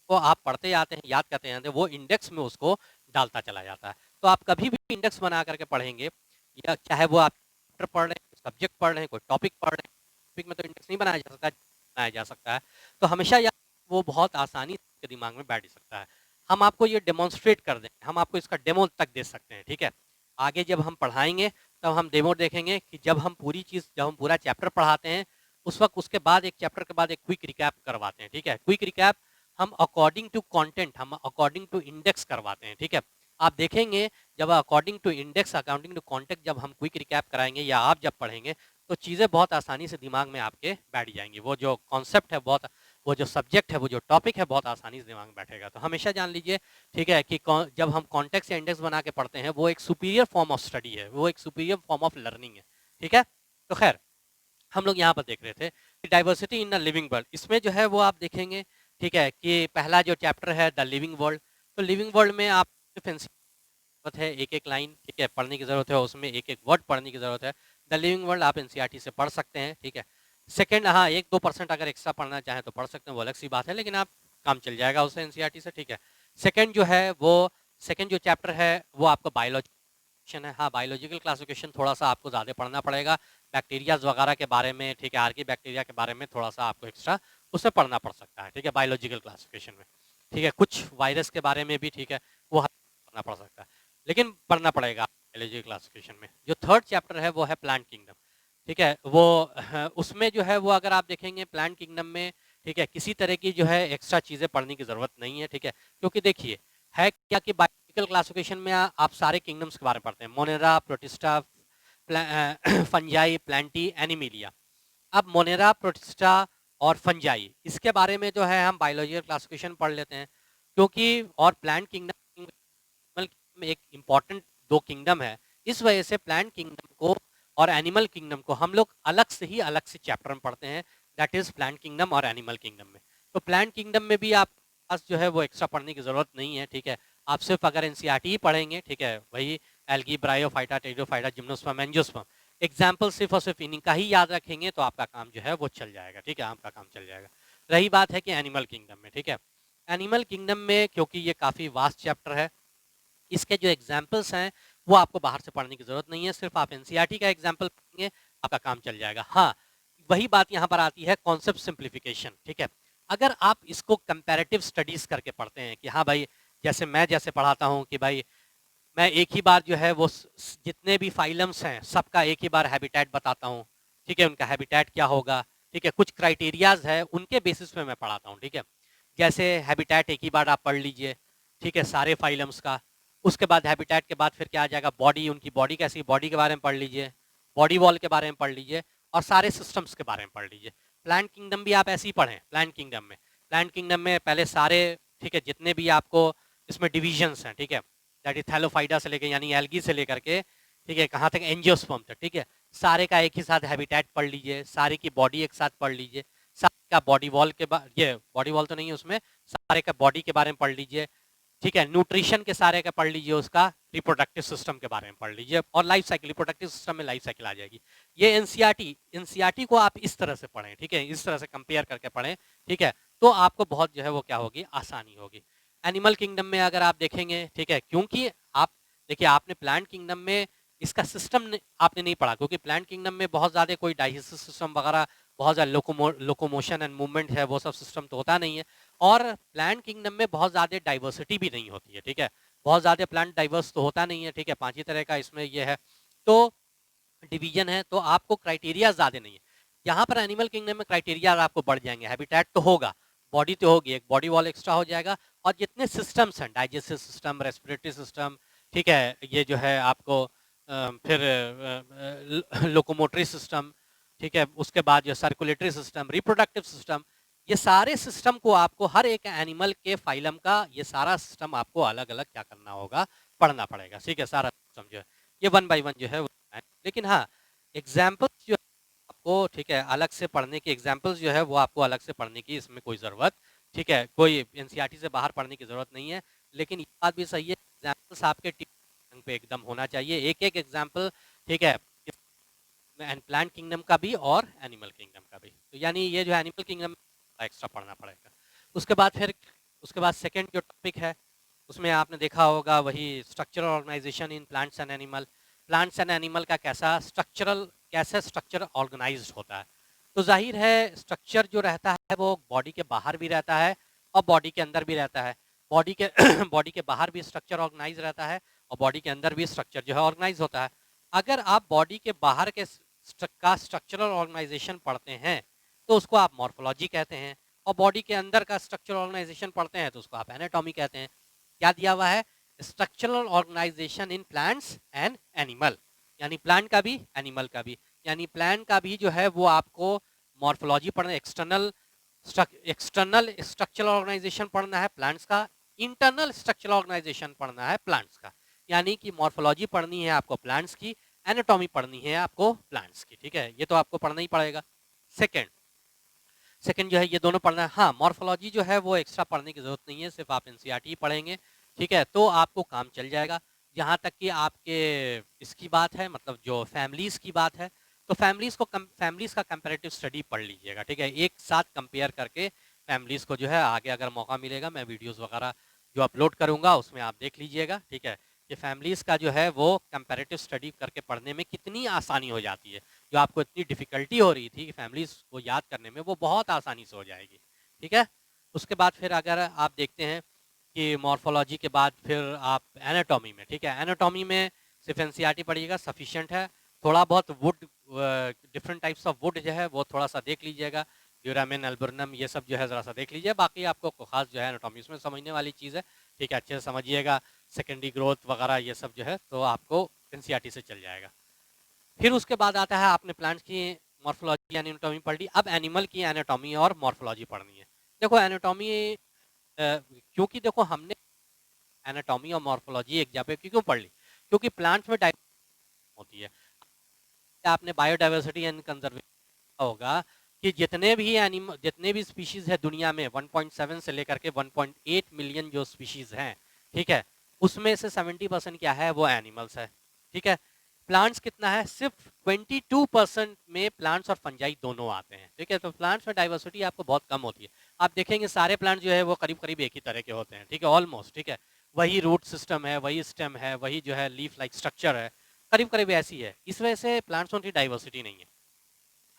वो आप पढ़ते जाते हैं, याद करते जाते हैं, वो इंडेक्स में उसको डालता चला जाता है। तो आप कभी भी इंडेक्स बना करके पढ़ेंगे, या चाहे वो आप चैप्टर पढ़ रहे हैं, सब्जेक्ट पढ़ रहे हैं, कोई टॉपिक पढ़ रहे हैं, टॉपिक में तो इंडेक्स नहीं बनाया जा सकता, बनाया जा सकता है, तो हमेशा याद, वो बहुत आसानी से दिमाग में बैठ सकता है। हम आपको ये डेमोन्स्ट्रेट कर देंगे, हम आपको इसका डेमो तक दे सकते हैं, ठीक है। आगे जब हम पढ़ाएंगे तब हम डेमो देखेंगे कि जब हम पूरी चीज, जब हम पूरा चैप्टर पढ़ाते हैं उस वक्त उसके बाद एक चैप्टर के बाद एक क्विक रिकैप करवाते हैं, ठीक है। क्विक रिकैप हम अकॉर्डिंग टू कंटेंट, हम अकॉर्डिंग टू इंडेक्स करवाते हैं, ठीक है। आप देखेंगे जब according to index, according to contact जब हम क्विक रिकैप कराएंगे या आप जब पढ़ेंगे तो चीज़ें बहुत आसानी से दिमाग में आपके बैठ जाएंगी। वो जो कॉन्सेप्ट है बहुत, वो जो सब्जेक्ट है, वो जो टॉपिक है बहुत आसानी से दिमाग में बैठेगा। तो हमेशा जान लीजिए, ठीक है, कि जब हम कॉन्टेक्स्ट या इंडेक्स बना के पढ़ते हैं वो एक सुपीरियर फॉर्म ऑफ स्टडी है, वो एक सुपीरियर फॉर्म ऑफ लर्निंग है, ठीक है। तो खैर हम लोग यहाँ पर देख रहे थे कि diversity in the living world, इसमें जो है वो आप देखेंगे, ठीक है, कि पहला जो चैप्टर है द लिविंग वर्ल्ड, तो लिविंग वर्ल्ड में आप जरूरत है एक एक लाइन, ठीक है, पढ़ने की जरूरत है, उसमें एक एक वर्ड पढ़ने की जरूरत है। द लिविंग वर्ल्ड आप एनसीईआरटी से पढ़ सकते हैं, ठीक है। सेकंड, हाँ, 1-2% अगर एक्स्ट्रा पढ़ना चाहें तो पढ़ सकते हैं, वो अलग सी बात है, लेकिन आप काम चल जाएगा उससे एनसीईआरटी से, ठीक है। सेकंड जो है वो, सेकंड जो चैप्टर है वो आपका बायोलॉजी है, हाँ, बायोलॉजिकल क्लासिफिकेशन थोड़ा सा आपको ज़्यादा पढ़ना पड़ेगा, बैक्टीरियाज वगैरह के बारे में, ठीक है, आर्की बैक्टीरिया के बारे में थोड़ा सा आपको एक्स्ट्रा उसमें पढ़ना पड़ सकता है, ठीक है, बायोलॉजिकल क्लासिफिकेशन में, ठीक है। कुछ वायरस के बारे में भी, ठीक है, वो पढ़ना पड़ सकता है, लेकिन पढ़ना पड़ेगा बायोलॉजिकल क्लासिफिकेशन में। जो थर्ड चैप्टर है वो है प्लांट किंगडम, ठीक है, वो उसमें जो है वो अगर आप देखेंगे प्लांट किंगडम में, ठीक है, किसी तरह की जो है एक्स्ट्रा चीज़ें पढ़ने की ज़रूरत नहीं है, ठीक है, क्योंकि देखिए है क्या कि बायोलॉजिकल क्लासिफिकेशन में आप सारे किंगडम्स के बारे में पढ़ते हैं, Monera, protista, fungi, Plantae, Animalia. अब मोनेरा, प्रोटिस्टा और फंजाई, इसके बारे में जो है हम बायोलॉजिकल क्लासिफिकेशन पढ़ लेते हैं, क्योंकि और प्लांट किंगडम में एक इम्पॉर्टेंट 2 किंगडम है, इस वजह से प्लांट किंगडम को और एनिमल किंगडम को हम लोग अलग से चैप्टर में पढ़ते हैं, दैट इज प्लांट किंगडम और एनिमल किंगडम में। तो प्लांट किंगडम में भी आप पास जो है वो एक्स्ट्रा पढ़ने की जरूरत नहीं है, ठीक है, आप सिर्फ अगर एनसीईआरटी ही पढ़ेंगे, ठीक है, वही algae, bryophyta, pteridophyta, gymnosperm, angiosperm, example सिर्फ और सिर्फ इन्हीं का ही याद रखेंगे तो आपका काम जो है वो चल जाएगा, ठीक है, आपका काम चल जाएगा। रही बात है कि एनिमल किंगडम में, ठीक है, एनिमल किंगडम में क्योंकि ये काफ़ी वास्ट चैप्टर है, इसके जो एग्जाम्पल्स हैं वो आपको बाहर से पढ़ने की जरूरत नहीं है, सिर्फ आप एनसीईआरटी का एग्जाम्पल पढ़ेंगे आपका काम चल जाएगा। हाँ, वही बात यहाँ पर आती है कॉन्सेप्ट सिंप्लीफिकेशन, ठीक है। अगर आप इसको कंपैरेटिव स्टडीज करके पढ़ते हैं कि हाँ भाई, जैसे मैं जैसे पढ़ाता हूँ कि भाई मैं एक ही बार जो है वो जितने भी फाइलम्स हैं सबका एक ही बार हैबिटेट बताता हूँ, ठीक है, उनका हैबिटेट क्या होगा, ठीक है, कुछ क्राइटेरियाज है उनके बेसिस पे मैं पढ़ाता हूँ, ठीक है। जैसे हैबिटेट एक ही बार आप पढ़ लीजिए, ठीक है, सारे फाइलम्स का। उसके बाद हैबिटेट के बाद फिर क्या आ जाएगा, बॉडी, उनकी बॉडी कैसी, बॉडी के बारे में पढ़ लीजिए, बॉडी वॉल के बारे में पढ़ लीजिए, और सारे सिस्टम्स के बारे में पढ़ लीजिए। प्लांट किंगडम भी आप ऐसे ही पढ़ें। प्लांट किंगडम में पहले सारे, ठीक है, जितने भी आपको इसमें डिविजन्स हैं, ठीक है, दैट इज थैलोफाइडा से लेकर, यानी एल्गी से लेकर के, ठीक है, कहाँ तक, एंजियोस्पर्म तक, ठीक है, सारे का एक ही साथ हैबिटेट पढ़ लीजिए, सारे की बॉडी एक साथ पढ़ लीजिए, सारे का बॉडी वॉल के ये बॉडी वॉल तो नहीं है उसमें, सारे का बॉडी के बारे में पढ़ लीजिए, ठीक है, न्यूट्रिशन के सारे का पढ़ लीजिए, उसका रिप्रोडक्टिव सिस्टम के बारे में पढ़ लीजिए, और लाइफ साइकिल, रिप्रोडक्टिव सिस्टम में लाइफ साइकिल आ जाएगी। ये एनसीईआरटी को आप इस तरह से पढ़ें, ठीक है, इस तरह से कंपेयर करके पढ़ें, ठीक है, तो आपको बहुत जो है वो क्या होगी, आसानी होगी। एनिमल किंगडम में अगर आप देखेंगे, ठीक है, क्योंकि आप देखिए, आपने प्लांट किंगडम में इसका सिस्टम आपने नहीं पढ़ा, क्योंकि प्लांट किंगडम में बहुत ज़्यादा कोई डाइजेस्टिव सिस्टम वगैरह, बहुत ज़्यादा लोकोमोशन एंड मूवमेंट है, वो सब सिस्टम तो होता नहीं है। और प्लांट किंगडम में बहुत ज़्यादा डाइवर्सिटी भी नहीं होती है, ठीक है, बहुत ज़्यादा प्लांट डाइवर्स तो होता नहीं है, ठीक है, 5 ही तरह का इसमें ये है, तो डिवीजन है, तो आपको क्राइटेरिया ज़्यादा नहीं है। यहाँ पर एनिमल किंगडम में क्राइटेरिया आपको बढ़ जाएंगे, हैबिटेट तो होगा, बॉडी तो होगी, एक बॉडी वॉल एक्स्ट्रा हो जाएगा, और जितने सिस्टम्स हैं, डाइजेस्टिव सिस्टम, रेस्पिरेटरी सिस्टम, ठीक है, ये जो है आपको फिर लोकोमोटरी सिस्टम, ठीक है, उसके बाद जो सर्कुलेटरी सिस्टम, रिप्रोडक्टिव सिस्टम, ये सारे सिस्टम को आपको हर एक एनिमल के फाइलम का ये सारा सिस्टम आपको अलग अलग क्या करना होगा, पढ़ना पड़ेगा, ठीक है, सारा सिस्टम जो है ये 1 बाय 1 जो है वो है। लेकिन हाँ, एग्जाम्पल्स जो आपको, ठीक है, अलग से पढ़ने की, एग्जाम्पल्स जो है वो आपको अलग से पढ़ने की इसमें कोई ज़रूरत, ठीक है, कोई एनसीईआरटी से बाहर पढ़ने की ज़रूरत नहीं है। लेकिन ये बात भी सही है, एग्जाम्पल्स आपके टीम पे एकदम होना चाहिए, एक एक एग्जाम्पल, ठीक है, एंड प्लांट किंगडम का भी और एनिमल किंगडम का भी। तो यानी ये जो एनिमल किंगडम एक्स्ट्रा पढ़ना पड़ेगा। उसके बाद फिर उसके बाद सेकंड जो टॉपिक है, उसमें आपने देखा होगा वही structural organisation in plants and animal. Plants and animal का कैसे स्ट्रक्चर ऑर्गेनाइज्ड होता है। तो जाहिर है स्ट्रक्चर जो रहता है वो बॉडी के बाहर भी रहता है और बॉडी के अंदर भी रहता है। बॉडी के बॉडी के बाहर भी स्ट्रक्चर ऑर्गेनाइज रहता है और बॉडी के अंदर भी स्ट्रक्चर जो है ऑर्गेनाइज होता है। अगर आप बॉडी के बाहर के का स्ट्रक्चरल ऑर्गेनाइजेशन पढ़ते हैं तो उसको आप मॉर्फोलॉजी कहते हैं, और बॉडी के अंदर का स्ट्रक्चरल ऑर्गेनाइजेशन पढ़ते हैं तो उसको आप एनाटॉमी कहते हैं। क्या दिया हुआ है, structural organisation in plants and animal, यानी प्लांट का भी एनिमल का भी, यानी प्लांट का भी जो है वो आपको मॉर्फोलॉजी पढ़ना, एक्सटर्नल स्ट्रक्चरल ऑर्गेनाइजेशन पढ़ना है प्लांट्स का, इंटरनल स्ट्रक्चरल ऑर्गेनाइजेशन पढ़ना है प्लांट्स का। यानी कि मॉर्फोलॉजी पढ़नी है आपको प्लांट्स की, एनाटॉमी पढ़नी है आपको प्लांट्स की, ठीक है, ये तो आपको पढ़ना ही पड़ेगा। सेकंड जो है ये दोनों पढ़ना है। हाँ, मॉर्फोलॉजी जो है वो एक्स्ट्रा पढ़ने की जरूरत नहीं है, सिर्फ आप एनसीईआरटी पढ़ेंगे, ठीक है, तो आपको काम चल जाएगा। जहाँ तक कि आपके इसकी बात है, मतलब जो फैमिलीज़ की बात है, तो फैमिलीज़ का कंपैरेटिव स्टडी पढ़ लीजिएगा, ठीक है, एक साथ कंपेयर करके फैमिलीज़ को जो है आगे अगर मौका मिलेगा मैं वीडियोस वगैरह जो अपलोड करूँगा उसमें आप देख लीजिएगा, ठीक है, कि फैमिलीज़ का जो है वो कंपैरेटिव स्टडी करके पढ़ने में कितनी आसानी हो जाती है। जो आपको इतनी डिफ़िकल्टी हो रही थी कि फैमिलीज़ को याद करने में, वो बहुत आसानी से हो जाएगी, ठीक है। उसके बाद फिर अगर आप देखते हैं कि मॉर्फोलॉजी के बाद फिर आप एनाटॉमी में, ठीक है, एनाटॉमी में सिर्फ एनसीईआरटी पढ़िएगा सफिशिएंट है। थोड़ा बहुत would, different types of would जो है वो थोड़ा सा देख लीजिएगा, ड्यूरामिन, एल्बर्नम, ये सब जो है ज़रा सा देख लीजिए। बाकी आपको खास जो है एनाटॉमी इसमें समझने वाली चीज़ है, ठीक है, अच्छे से समझिएगा। सेकेंडरी ग्रोथ वगैरह ये सब जो है तो आपको एनसीईआरटी से चल जाएगा। फिर उसके बाद आता है आपने प्लांट्स की मॉर्फोलॉजी यानी एनाटॉमी पढ़ ली, अब एनिमल की एनाटॉमी और मॉर्फोलॉजी पढ़नी है। देखो एनाटॉमी, क्योंकि देखो हमने एनाटॉमी और मॉर्फोलॉजी एक जगह क्यों पढ़ ली, क्योंकि प्लांट्स में होती है। आपने बायोडाइवर्सिटी एंड कंजर्वेशन होगा कि जितने भी स्पीशीज है दुनिया में 1.7 से लेकर के 1.8 मिलियन जो स्पीशीज हैं, ठीक है, उसमें से 70% क्या है, वो एनिमल्स है, ठीक है। प्लांट्स कितना है, सिर्फ 22% में प्लांट्स और फंजाई दोनों आते हैं, ठीक है, तो प्लांट्स में डाइवर्सिटी आपको बहुत कम होती है। आप देखेंगे सारे प्लांट जो है वो करीब करीब एक ही तरह के होते हैं, ठीक है, ऑलमोस्ट, ठीक है, वही रूट सिस्टम है, वही स्टेम है, वही जो है लीफ लाइक स्ट्रक्चर है, करीब करीब ऐसी है। इस वजह से प्लांट्स की डाइवर्सिटी नहीं है।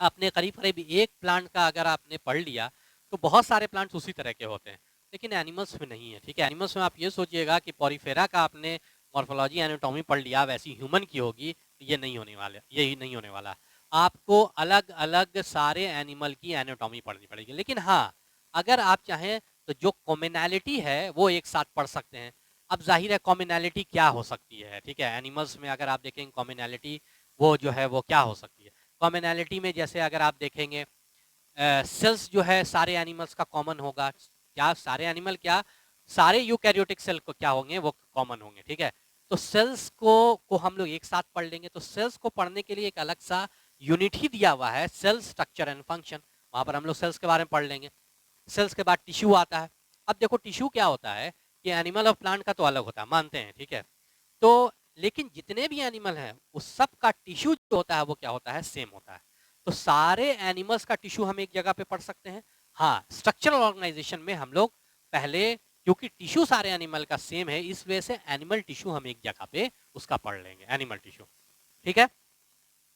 आपने करीब करीब एक प्लांट का अगर आपने पढ़ लिया तो बहुत सारे प्लांट्स उसी तरह के होते हैं, लेकिन एनिमल्स में नहीं है, ठीक है। एनिमल्स में आप ये सोचिएगा कि पॉरीफेरा का आपने मॉर्फोलॉजी एनाटॉमी पढ़ लिया, वैसी ह्यूमन की होगी, तो ये नहीं होने वाला, यही नहीं होने वाला। आपको अलग अलग सारे एनिमल की एनाटॉमी पढ़नी पड़ेगी। लेकिन हाँ, अगर आप चाहें तो तो जो कॉमनैलिटी है वो एक साथ पढ़ सकते हैं। अब ज़ाहिर है कॉमनैलिटी क्या हो सकती है, ठीक है? एनिमल्स में अगर आप देखेंगे कॉमनैलिटी वो जो है वो क्या हो सकती है? कॉमनैलिटी में जैसे अगर आप देखेंगे सेल्स जो है सारे एनिमल्स का कॉमन होगा। क्या सारे एनिमल क्या, सारे यूकैरियोटिक सेल को क्या होंगे वो कॉमन होंगे, ठीक है? तो सेल्स को हम लोग एक साथ पढ़ लेंगे। तो सेल्स को पढ़ने के लिए एक अलग सा यूनिट ही दिया हुआ है, सेल स्ट्रक्चर एंड फंक्शन। वहां पर हम लोग सेल्स के बारे में पढ़ लेंगे। सेल्स के बाद टिश्यू आता है। अब देखो टिश्यू क्या होता है कि एनिमल और प्लांट का तो अलग होता है, मानते हैं, ठीक है? तो लेकिन जितने भी एनिमल हैं उस सब का टिश्यू जो होता है वो क्या होता है, सेम होता है। तो सारे एनिमल्स का टिश्यू हम एक जगह पे पढ़ सकते हैं। हाँ, स्ट्रक्चरल ऑर्गेनाइजेशन में हम लोग पहले, क्योंकि टिश्यू सारे एनिमल का सेम है, इस वजह से एनिमल टिश्यू हम एक जगह पे उसका पढ़ लेंगे, एनिमल टिश्यू, ठीक है?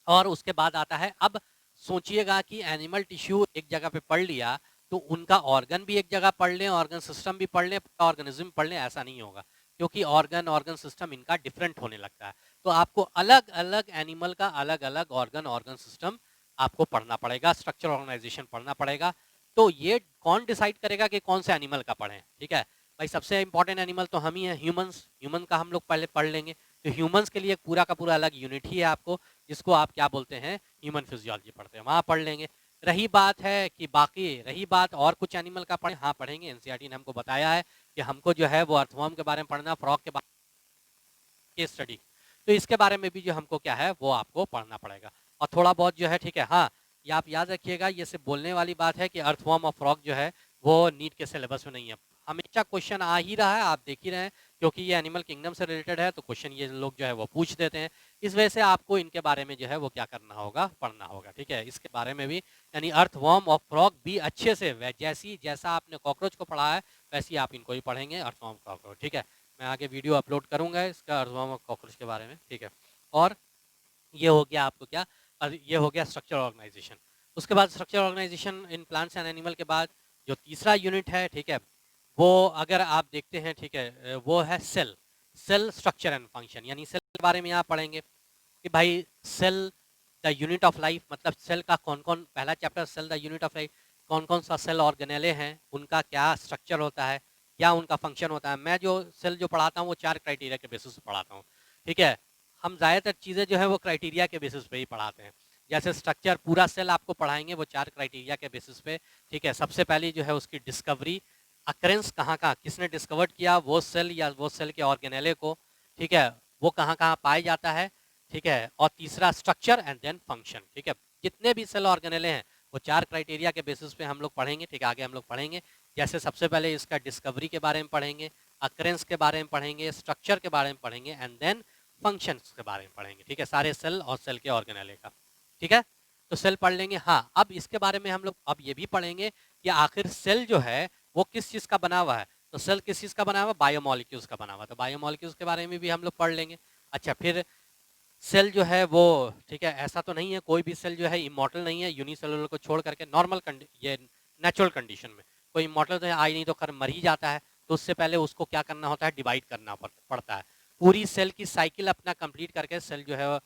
और उसके बाद आता है, अब सोचिएगा कि एनिमल टिश्यू एक जगह पे पढ़ लिया तो उनका ऑर्गन भी एक जगह पढ़ लें, ऑर्गन सिस्टम भी पढ़ लें, ऑर्गेनिज्म पढ़ लें, ऐसा नहीं होगा, क्योंकि ऑर्गन सिस्टम इनका डिफरेंट होने लगता है। तो आपको अलग अलग एनिमल का अलग अलग ऑर्गन सिस्टम आपको पढ़ना पड़ेगा, स्ट्रक्चर ऑर्गेनाइजेशन पढ़ना पड़ेगा। तो ये कौन डिसाइड करेगा कि कौन से एनिमल का पढ़ें, ठीक है? भाई सबसे इंपॉर्टेंट एनिमल तो हम ही हैं, ह्यूमंस। ह्यूमन का हम लोग पहले पढ़ लेंगे। तो ह्यूमंस के लिए पूरा का पूरा अलग यूनिट ही है आपको, जिसको आप क्या बोलते हैं, ह्यूमन फिजियोलॉजी पढ़ते हैं, वहाँ पढ़ लेंगे। रही बात है कि बाकी रही बात और कुछ एनिमल का पढ़ें, हाँ पढ़ेंगे। एनसीईआरटी ने हमको बताया है कि हमको जो है वो अर्थवर्म के बारे में पढ़ना, फ्रॉग के बारे में केस स्टडी, तो इसके बारे में भी जो हमको क्या है वो आपको पढ़ना पड़ेगा। और थोड़ा बहुत जो है, ठीक है, हाँ ये आप याद रखिएगा, ये सिर्फ बोलने वाली बात है कि अर्थवर्म और फ्रॉग जो है वो नीट के सिलेबस में नहीं है। हमेशा क्वेश्चन आ ही रहा है, आप देख ही रहे हैं, क्योंकि ये एनिमल किंगडम से रिलेटेड है तो क्वेश्चन ये लोग जो है वो पूछ देते हैं। इस वजह से आपको इनके बारे में जो है वो क्या करना होगा, पढ़ना होगा, ठीक है? इसके बारे में भी, यानी अर्थवर्म और फ्रॉग भी अच्छे से, जैसा आपने कॉकरोच को पढ़ा है वैसे ही आप इनको भी पढ़ेंगे, अर्थवर्म कॉकरोच, ठीक है? मैं आगे वीडियो अपलोड करूंगा इसका अर्थवर्म और कॉकरोच के बारे में, ठीक है? और ये हो गया आपको क्या, ये हो गया स्ट्रक्चर ऑर्गेनाइजेशन। उसके बाद structure organisation in plants and animal के बाद जो तीसरा यूनिट है, ठीक है, वो अगर आप देखते हैं, ठीक है, वो है cell. Cell structure and function, यानी सेल के बारे में यहाँ पढ़ेंगे कि भाई cell the unit of life, मतलब सेल का कौन कौन, पहला chapter cell the unit of life, कौन कौन सा सेल ऑर्गेनेले हैं, उनका क्या स्ट्रक्चर होता है, क्या उनका फंक्शन होता है। मैं जो सेल जो पढ़ाता हूँ वो 4 क्राइटेरिया के बेसिस पे पढ़ाता हूँ, ठीक है? हम ज़्यादातर चीज़ें जो है वो क्राइटेरिया के बेसिस पे ही पढ़ाते हैं। जैसे स्ट्रक्चर पूरा सेल आपको पढ़ाएंगे वो 4 क्राइटेरिया के बेसिस पे, ठीक है? सबसे पहली जो है उसकी डिस्कवरी, अक्रेंस कहाँ कहाँ, किसने डिस्कवर किया वो सेल या वो सेल के ऑर्गेनेले को, ठीक है, वो कहाँ कहाँ पाया जाता है, ठीक है? और तीसरा स्ट्रक्चर एंड देन फंक्शन, ठीक है? जितने भी सेल ऑर्गेनेले हैं वो 4 क्राइटेरिया के बेसिस पे हम लोग पढ़ेंगे, ठीक है? आगे हम लोग पढ़ेंगे। जैसे सबसे पहले इसका डिस्कवरी के बारे में पढ़ेंगे, अक्रेंस के बारे में पढ़ेंगे, स्ट्रक्चर के बारे में पढ़ेंगे एंड देन फंक्शंस के बारे में पढ़ेंगे, ठीक है? सारे सेल और सेल के ऑर्गेनेले का, ठीक है? तो सेल पढ़ लेंगे। हाँ, अब इसके बारे में हम लोग अब ये भी पढ़ेंगे कि आखिर सेल जो है वो किस चीज़ का बना हुआ है। तो सेल किस चीज़ का बना हुआ है, बायोमोलिक्यूल्स का बना हुआ है, तो बायोमोलिक्यूल्स के बारे में भी हम लोग पढ़ लेंगे। अच्छा, फिर सेल जो है वो, ठीक है, ऐसा तो नहीं है, कोई भी सेल जो है इमॉर्टल नहीं है, यूनिसेलुलर को छोड़ करके नॉर्मल ये नेचुरल कंडीशन में कोई इमॉर्टल तो आई नहीं, तो कर मर ही जाता है। तो उससे पहले उसको क्या करना होता है, डिवाइड करना पड़ता है। पूरी सेल की साइकिल अपना कंप्लीट करके सेल जो है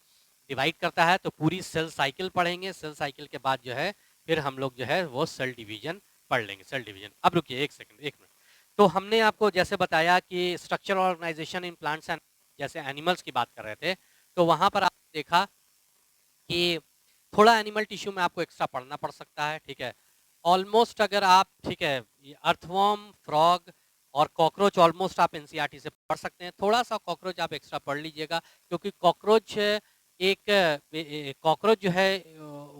डिवाइड करता है, तो पूरी सेल साइकिल पढ़ेंगे। सेल साइकिल के बाद जो है फिर हम लोग जो है वो सेल डिवीजन पढ़ लेंगे, सेल डिवीजन। अब रुकिए एक सेकंड, एक मिनट। तो हमने आपको जैसे बताया कि structure organisation in plants and, जैसे एनिमल्स की बात कर रहे थे, तो वहां पर आपने देखा कि थोड़ा एनिमल टिश्यू में आपको एक्स्ट्रा पढ़ना पड़ सकता है, ठीक है? ऑलमोस्ट अगर आप, ठीक है, अर्थवर्म, फ्रॉग और कॉकरोच ऑलमोस्ट आप एनसीईआरटी से पढ़ सकते हैं। थोड़ा सा कॉकरोच आप एक्स्ट्रा पढ़ लीजिएगा, क्योंकि कॉकरोच एक कॉकरोच जो है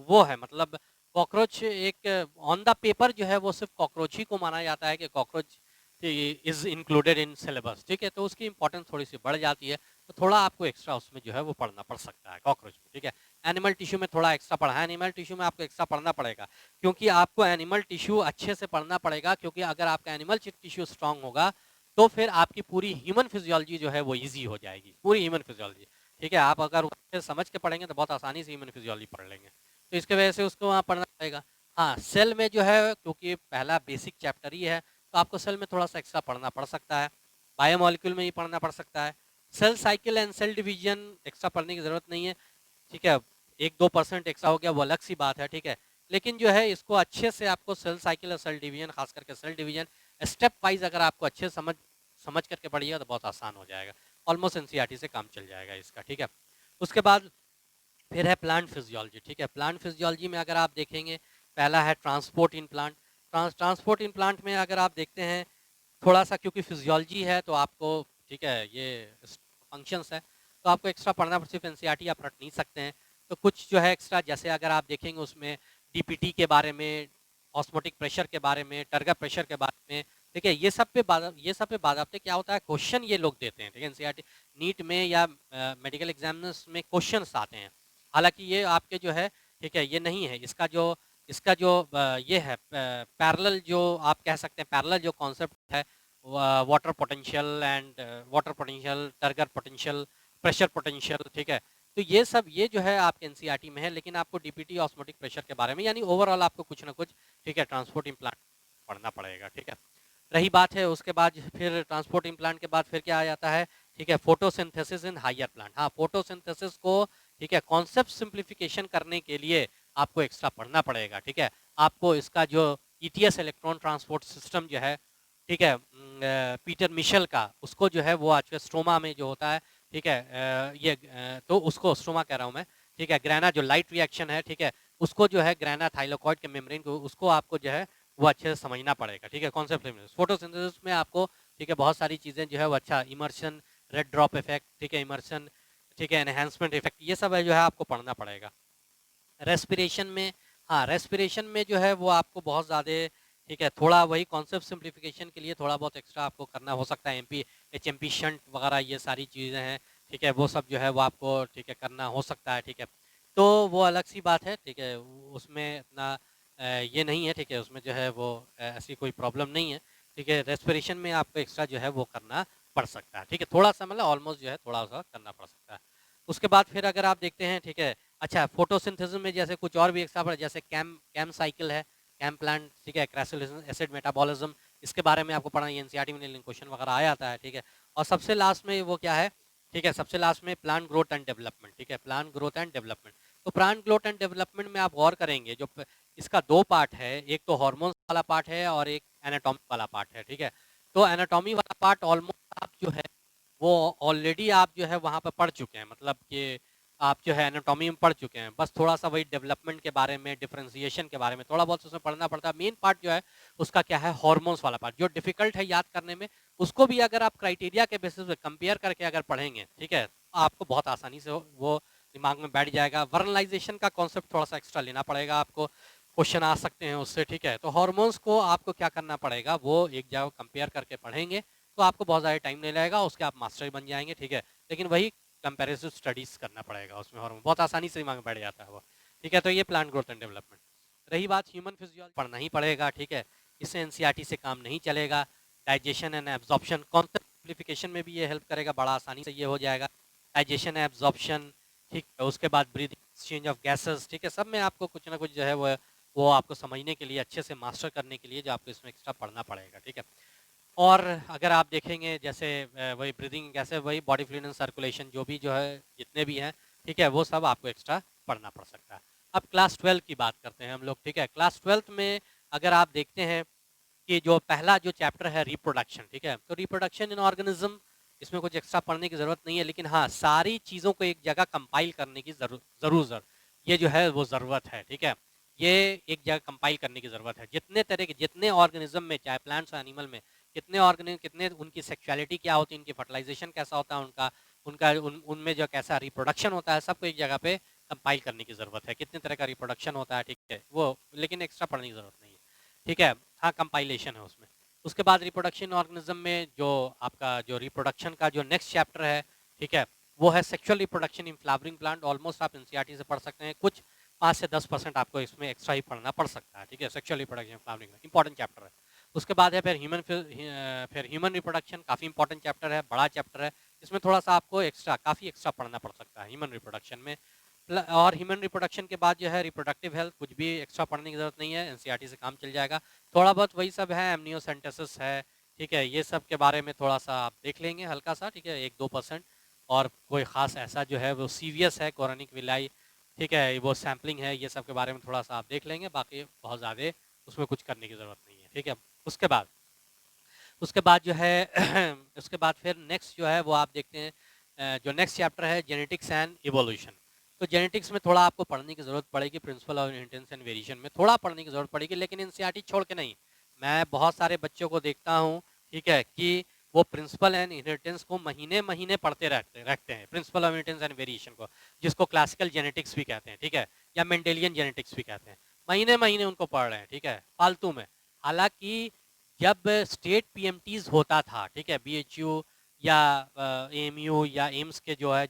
वो है, मतलब कॉकरोच एक ऑन द पेपर जो है वो सिर्फ कॉकरोच ही को माना जाता है कि cockroach is included in syllabus, ठीक है? तो उसकी इंपॉर्टेंस थोड़ी सी बढ़ जाती है, तो थोड़ा आपको एक्स्ट्रा उसमें जो है वो पढ़ना पड़ सकता है कॉकरोच में, ठीक है? एनिमल टिश्यू में थोड़ा एक्स्ट्रा पढ़ा है, एनिमल टिश्यू में आपको एक्स्ट्रा पढ़ना पड़ेगा, क्योंकि आपको एनिमल टिश्यू अच्छे से पढ़ना पड़ेगा, क्योंकि अगर आपका एनिमल टिश्यू स्ट्रांग होगा तो फिर आपकी पूरी ह्यूमन फिजियोलॉजी जो है वो ईजी हो जाएगी, पूरी ह्यूमन फिजियोलॉजी, ठीक है? आप अगर उससे समझ के पढ़ेंगे तो बहुत आसानी से ह्यूमन फिजियोलॉजी पढ़ लेंगे, तो इसके वजह से उसको वहाँ पढ़ना पड़ेगा। हाँ, सेल में जो है क्योंकि पहला बेसिक चैप्टर ही है, तो आपको सेल में थोड़ा सा एक्स्ट्रा पढ़ना पड़ सकता है, बायोमोलिक्यूल में ही पढ़ना पड़ सकता है। Cell cycle and cell division extra पढ़ने की जरूरत नहीं है, ठीक है? 1-2% एक्स्ट्रा हो गया वो अलग सी बात है, ठीक है? लेकिन जो है इसको अच्छे से आपको सेल साइकिल और सेल डिवीजन, खास करके सेल डिवीजन स्टेप वाइज अगर आपको अच्छे समझ समझ करके पढ़िएगा तो बहुत आसान हो जाएगा, ऑलमोस्ट एनसीईआरटी से काम चल जाएगा इसका, ठीक है। उसके बाद फिर है प्लांट फिजियोलॉजी, ठीक है। प्लांट फिजियोलॉजी में अगर आप देखेंगे, पहला है transport in plant. Transport in plant में अगर आप देखते हैं, थोड़ा सा क्योंकि फिजियोलॉजी है तो आपको, ठीक है, ये फंक्शंस है तो आपको एक्स्ट्रा पढ़ना, सिर्फ एनसीईआरटी आप रट नहीं सकते हैं। तो कुछ जो है एक्स्ट्रा, जैसे अगर आप देखेंगे उसमें डीपीटी के बारे में, ऑस्मोटिक प्रेशर के बारे में, टर्गर प्रेशर के बारे में, ठीक है, ये सब पे बादाबते क्या होता है, क्वेश्चन ये लोग देते हैं, ठीक है। एनसीईआरटी नीट में या मेडिकल एग्जामिनर्स में क्वेश्चंस आते हैं, हालांकि ये आपके जो है, ठीक है, ये नहीं है, इसका जो ये है पैरेलल, जो आप कह सकते हैं पैरेलल जो कॉन्सेप्ट है, water potential and water potential, turgor potential, pressure potential, ठीक है। तो ये जो है आपके एनसीईआरटी में है, लेकिन आपको डीपीटी ऑस्मोटिक प्रेशर के बारे में, यानी ओवरऑल आपको कुछ ना कुछ, ठीक है, ट्रांसपोर्ट इम्प्लांट पढ़ना पड़ेगा, ठीक है। रही बात है उसके बाद, फिर ट्रांसपोर्ट इम्प्लांट के बाद फिर क्या आ जाता है, ठीक है, फोटोसिंथेसिस इन हायर प्लांट। हाँ, फोटोसिंथेसिस को, ठीक है, कॉन्सेप्ट सिंप्लीफिकेशन करने के लिए आपको एक्स्ट्रा पढ़ना पड़ेगा, ठीक है। आपको इसका जो ईटीएस इलेक्ट्रॉन ट्रांसपोर्ट सिस्टम जो है, ठीक है, पीटर मिशेल का, उसको जो है वो आज स्ट्रोमा में जो होता है, ठीक है, तो उसको स्ट्रोमा कह रहा हूँ मैं, ठीक है, ग्रेना जो लाइट रिएक्शन है, ठीक है, उसको जो है ग्रेना थाइलोकॉइड के मेम्ब्रेन को, उसको आपको जो है वो अच्छे से समझना पड़ेगा, ठीक है। कॉन्सेप्ट फोटोसिंथेसिस में आपको, ठीक है, बहुत सारी चीज़ें जो है वो अच्छा, इमर्शन, रेड ड्रॉप इफेक्ट, ठीक है, इमर्शन, ठीक है, एनहेंसमेंट इफेक्ट, ये सब है जो है आपको पढ़ना पड़ेगा। रेस्पिरेशन में, हाँ, रेस्पिरेशन में जो है वो आपको बहुत ज़्यादा, ठीक है, थोड़ा वही कॉन्सेप्ट सिंप्लीफिकेशन के लिए थोड़ा बहुत एक्स्ट्रा आपको करना हो सकता है, एमपी एचएमपी शंट वगैरह ये सारी चीज़ें हैं, ठीक है, वो सब जो है वो आपको, ठीक है, करना हो सकता है, ठीक है। तो वो अलग सी बात है, ठीक है, उसमें इतना ये नहीं है, ठीक है, उसमें जो है वो ऐसी कोई प्रॉब्लम नहीं है, ठीक है। रेस्पिरेशन में आपको एक्स्ट्रा जो है वो करना पड़ सकता है, ठीक है, थोड़ा सा, मतलब ऑलमोस्ट जो है थोड़ा सा करना पड़ सकता है। उसके बाद फिर अगर आप देखते हैं, ठीक है, अच्छा, फोटोसिंथेसिस में जैसे कुछ और भी एक्स्ट्रा, जैसे कैम साइकिल है, कैम प्लांट, ठीक है, क्रैसिल एसिड मेटाबॉलिज्म, इसके बारे में आपको पढ़ना है, एनसीईआरटी में क्वेश्चन वगैरह आ जाता है, ठीक है। और सबसे लास्ट में वो क्या है, ठीक है, सबसे लास्ट में प्लांट ग्रोथ एंड डेवलपमेंट, ठीक है, प्लांट ग्रोथ एंड डेवलपमेंट। तो प्लांट ग्रोथ एंड डेवलपमेंट में आप गौर करेंगे, जो इसका दो पार्ट है, एक तो हार्मोन्स वाला पार्ट है और एक एनाटॉमी वाला पार्ट है, ठीक है। तो एनाटॉमी वाला पार्ट ऑलमोस्ट आप जो है वो ऑलरेडी आप जो है वहाँ पे पढ़ चुके हैं, मतलब कि आप जो है एनाटॉमी में पढ़ चुके हैं, बस थोड़ा सा वही डेवलपमेंट के बारे में, डिफरेंशिएशन के बारे में थोड़ा बहुत उसमें पढ़ना पड़ता है। मेन पार्ट जो है उसका क्या है, हार्मोन्स वाला पार्ट, जो डिफिकल्ट है याद करने में, उसको भी अगर आप क्राइटेरिया के बेसिस पे कंपेयर करके अगर पढ़ेंगे, ठीक है, तो आपको बहुत आसानी से वो दिमाग में बैठ जाएगा। वर्नलाइजेशन का कॉन्सेप्ट थोड़ा सा एक्स्ट्रा लेना पड़ेगा आपको, क्वेश्चन आ सकते हैं उससे, ठीक है। तो हार्मोन्स को आपको क्या करना पड़ेगा, वो एक जगह कंपेयर करके पढ़ेंगे तो आपको बहुत ज़्यादा टाइम नहीं लगेगा, उसके आप मास्टर बन जाएंगे, ठीक है। लेकिन वही कंपेरेटिव स्टडीज करना पड़ेगा उसमें, हार्मोन बहुत आसानी से दिमाग में बैठ जाता है वो, ठीक है। तो ये प्लांट ग्रोथ एंड डेवलपमेंट। रही बात ह्यूमन फिजियोलॉजी, पढ़ना ही पड़ेगा, ठीक है, इससे एनसीईआरटी से काम नहीं चलेगा। Digestion and absorption, concept simplification में भी ये हेल्प करेगा, बड़ा आसानी से ये हो जाएगा, डाइजेशन एब्जॉर्प्शन, ठीक है। उसके बाद ब्रीदिंग, एक्सचेंज ऑफ गैसेस, ठीक है, सब में आपको कुछ ना कुछ जो है वो आपको समझने के लिए, अच्छे से मास्टर करने के लिए जो आपको इसमें एक्स्ट्रा पढ़ना पड़ेगा, ठीक है। और अगर आप देखेंगे जैसे वही ब्रीदिंग, कैसे वही बॉडी फ्लूइड एंड सर्कुलेशन, जो भी जो है जितने भी हैं, ठीक है, वो सब आपको एक्स्ट्रा पढ़ना पड़ सकता है। अब क्लास 12 की बात करते हैं हम लोग, ठीक है। क्लास 12 में अगर आप देखते हैं कि जो पहला जो चैप्टर है रिप्रोडक्शन, ठीक है, तो रिप्रोडक्शन इन ऑर्गेनिज्म, इसमें कुछ एक्स्ट्रा पढ़ने की जरूरत नहीं है, लेकिन हाँ, सारी चीज़ों को एक जगह कंपाइल करने की जरूर ये जो है वो ज़रूरत है, ठीक है। ये एक जगह कंपाइल करने की ज़रूरत है, जितने तरह के, जितने ऑर्गेनिज्म में, चाहे प्लांट्स और एनिमल में, कितने ऑर्गेनिज्म, कितने उनकी सेक्सुअलिटी क्या होती है, उनकी फर्टिलाइजेशन कैसा होता है, उनका उनका उनमें जो कैसा रिप्रोडक्शन होता है, सबको एक जगह पे कंपाइल करने की ज़रूरत है, कितने तरह का रिप्रोडक्शन होता है, ठीक है, वो, लेकिन एक्स्ट्रा पढ़ने की ज़रूरत नहीं है, ठीक है। हाँ, कंपाइलेशन है उसमें। उसके बाद रिप्रोडक्शन ऑर्गेनिज्म में जो आपका जो रिप्रोडक्शन का जो नेक्स्ट चैप्टर है, ठीक है, वो है sexual reproduction in flowering plant. Almost आप एनसीईआरटी से पढ़ सकते हैं, कुछ 5 से 10% आपको इसमें एक्स्ट्रा ही पढ़ना पड़ सकता है, ठीक है। सेक्सुअल रिप्रोडक्शन फ्लावरिंग में इंपॉर्टेंट चैप्टर है। उसके बाद है फिर ह्यूमन रिप्रोडक्शन, काफ़ी इंपॉर्टेंट चैप्टर है, बड़ा चैप्टर है, इसमें थोड़ा सा आपको एक्स्ट्रा, काफ़ी एक्स्ट्रा पढ़ना पड़ सकता है ह्यूमन रिप्रोडक्शन में। और ह्यूमन रिप्रोडक्शन के बाद जो है रिप्रोडक्टिव हेल्थ, कुछ भी एक्स्ट्रा पढ़ने की जरूरत नहीं है, एनसीईआरटी से काम चल जाएगा। थोड़ा बहुत वही सब है, एमनियोसेंटेसिस है, ठीक है, ये सब के बारे में थोड़ा सा आप देख लेंगे हल्का सा, ठीक है, 1-2%। और कोई ख़ास ऐसा जो है वो सीवियस है, कोरोनिक विलाई, ठीक है, वो सैम्पलिंग है, ये सब के बारे में थोड़ा सा आप देख लेंगे, बाकी बहुत ज़्यादा उसमें कुछ करने की ज़रूरत नहीं है, ठीक है। उसके बाद उसके बाद जो है उसके बाद फिर नेक्स्ट जो है वो आप देखते हैं जो नेक्स्ट चैप्टर है जेनेटिक्स एंड इवोल्यूशन। तो जेनेटिक्स में थोड़ा आपको पढ़ने की ज़रूरत पड़ेगी, principle of inheritance and variation में थोड़ा पढ़ने की ज़रूरत पड़ेगी, लेकिन एनसीईआरटी छोड़ के नहीं। मैं बहुत सारे बच्चों को देखता हूँ, ठीक है, कि वो प्रिंसिपल एंड इनहेरिटेंस को महीने-महीने पढ़ते रखते हैं, principle of inheritance and variation को, जिसको क्लासिकल जेनेटिक्स भी कहते हैं, ठीक है, या मेंडेलियन जेनेटिक्स भी कहते हैं। महीने-महीने उनको पढ़ रहे हैं, ठीक है, फालतू में। हालाँकि जब स्टेट पीएमटीज़ होता था, ठीक है, बीएचयू या एएमयू या एम्स के जो है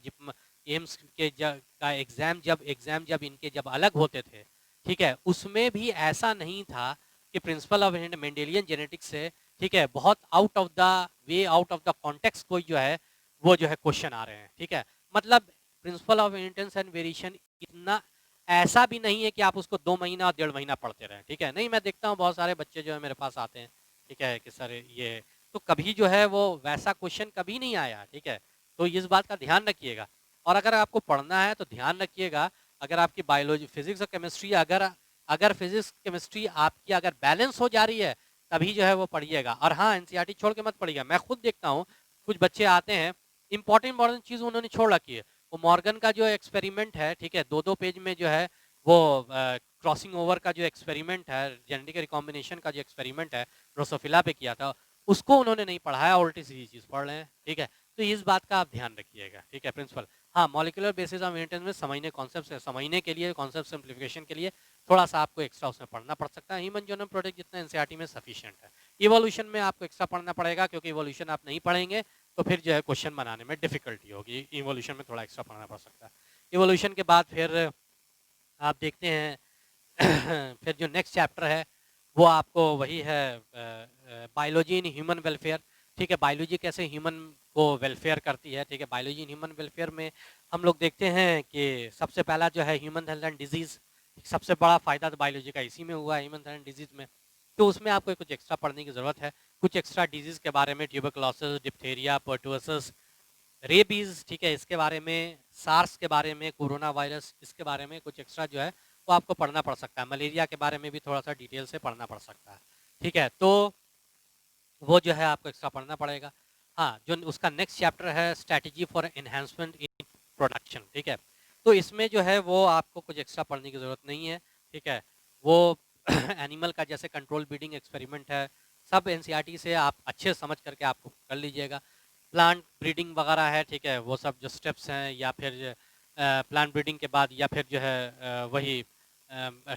एम्स के का एग्जाम जब इनके जब अलग होते थे, ठीक है, उसमें भी ऐसा नहीं था कि प्रिंसिपल ऑफ मेंडेलियन जेनेटिक्स से, ठीक है, बहुत out of the way, out of the context कोई जो है वो जो है क्वेश्चन आ रहे हैं, ठीक है। मतलब principle of inheritance and variation इतना ऐसा भी नहीं है कि आप उसको 2 महीना और 1.5 महीना पढ़ते रहें, ठीक है। नहीं, मैं देखता हूँ बहुत सारे बच्चे जो है मेरे पास आते हैं, ठीक है, कि सर ये तो कभी जो है वो वैसा क्वेश्चन कभी नहीं आया, ठीक है। तो इस बात का ध्यान रखिएगा। और अगर आपको पढ़ना है तो ध्यान रखिएगा, अगर आपकी बायोलॉजी, फिजिक्स और केमिस्ट्री अगर अगर फिजिक्स केमिस्ट्री आपकी अगर बैलेंस हो जा रही है, तभी जो है वो पढ़िएगा। और हाँ, एनसीईआरटी छोड़ के मत पढ़िएगा। मैं खुद देखता हूँ कुछ बच्चे आते हैं, इंपॉर्टेंट चीज उन्होंने छोड़ रखी है। वो मॉर्गन का जो एक्सपेरिमेंट है, ठीक है, 2-2 पेज में जो है वो क्रॉसिंग ओवर का जो एक्सपेरिमेंट है, जेनेटिक रिकॉम्बिनेशन का जो एक्सपेरिमेंट है, ड्रोसोफिला पे किया था, उसको उन्होंने नहीं पढ़ाया, उल्टी सीधी चीज पढ़ रहे हैं, ठीक है। तो इस बात का आप ध्यान रखिएगा, ठीक है, प्रिंसिपल। हाँ, मॉलिक्यूलर बेसिस ऑफ इनहेरिटेंस में समझने कॉन्सेप्ट समझने के लिए, कॉन्सेप्ट सिंप्लीफिकेशन के लिए थोड़ा सा आपको एक्स्ट्रा उसमें पढ़ना पड़ सकता है। ह्यूमन जीनोम प्रोजेक्ट जितना एनसीईआरटी में सफिशिएंट है। इवोल्यूशन में आपको एक्स्ट्रा पढ़ना पड़ेगा, क्योंकि इवोल्यूशन आप नहीं पढ़ेंगे तो फिर जो है क्वेश्चन बनाने में डिफिकल्टी होगी। इवोल्यूशन में थोड़ा एक्स्ट्रा पढ़ना पड़ सकता है। इवोल्यूशन के बाद फिर आप देखते हैं फिर जो नेक्स्ट चैप्टर है वो आपको वही है बायोलॉजी इन ह्यूमन वेलफेयर, ठीक है। बायोलॉजी कैसे ह्यूमन को वेलफेयर करती है, ठीक है। बायोलॉजी इन ह्यूमन वेलफेयर में हम लोग देखते हैं कि सबसे पहला जो है ह्यूमन हेल्थ एंड डिजीज, सबसे बड़ा फायदा तो बायोलॉजी का इसी में हुआ है, ह्यूमन हेल्थ एंड डिजीज में। तो उसमें आपको कुछ एक्स्ट्रा पढ़ने की जरूरत है, कुछ एक्स्ट्रा डिजीज के बारे में, ट्यूबरकुलोसिस, डिप्थेरिया, पर्टुसिस, रेबीज, ठीक है, इसके बारे में, सार्स के बारे में, कोरोना वायरस, इसके बारे में कुछ एक्स्ट्रा जो है वो आपको पढ़ना पड़ सकता है। मलेरिया के बारे में भी थोड़ा सा डिटेल से पढ़ना पड़ सकता है, ठीक है। तो वो जो है आपको एक्स्ट्रा पढ़ना पड़ेगा। हाँ, जो उसका नेक्स्ट चैप्टर है strategy for enhancement in production, ठीक है। तो इसमें जो है वो आपको कुछ एक्स्ट्रा पढ़ने की ज़रूरत नहीं है, ठीक है। वो एनिमल का जैसे कंट्रोल ब्रीडिंग एक्सपेरिमेंट है, सब एनसीईआरटी से आप अच्छे समझ करके आपको कर लीजिएगा। प्लांट ब्रीडिंग वगैरह है, ठीक है, वो सब जो स्टेप्स हैं, या फिर प्लांट ब्रीडिंग के बाद, या फिर जो है वही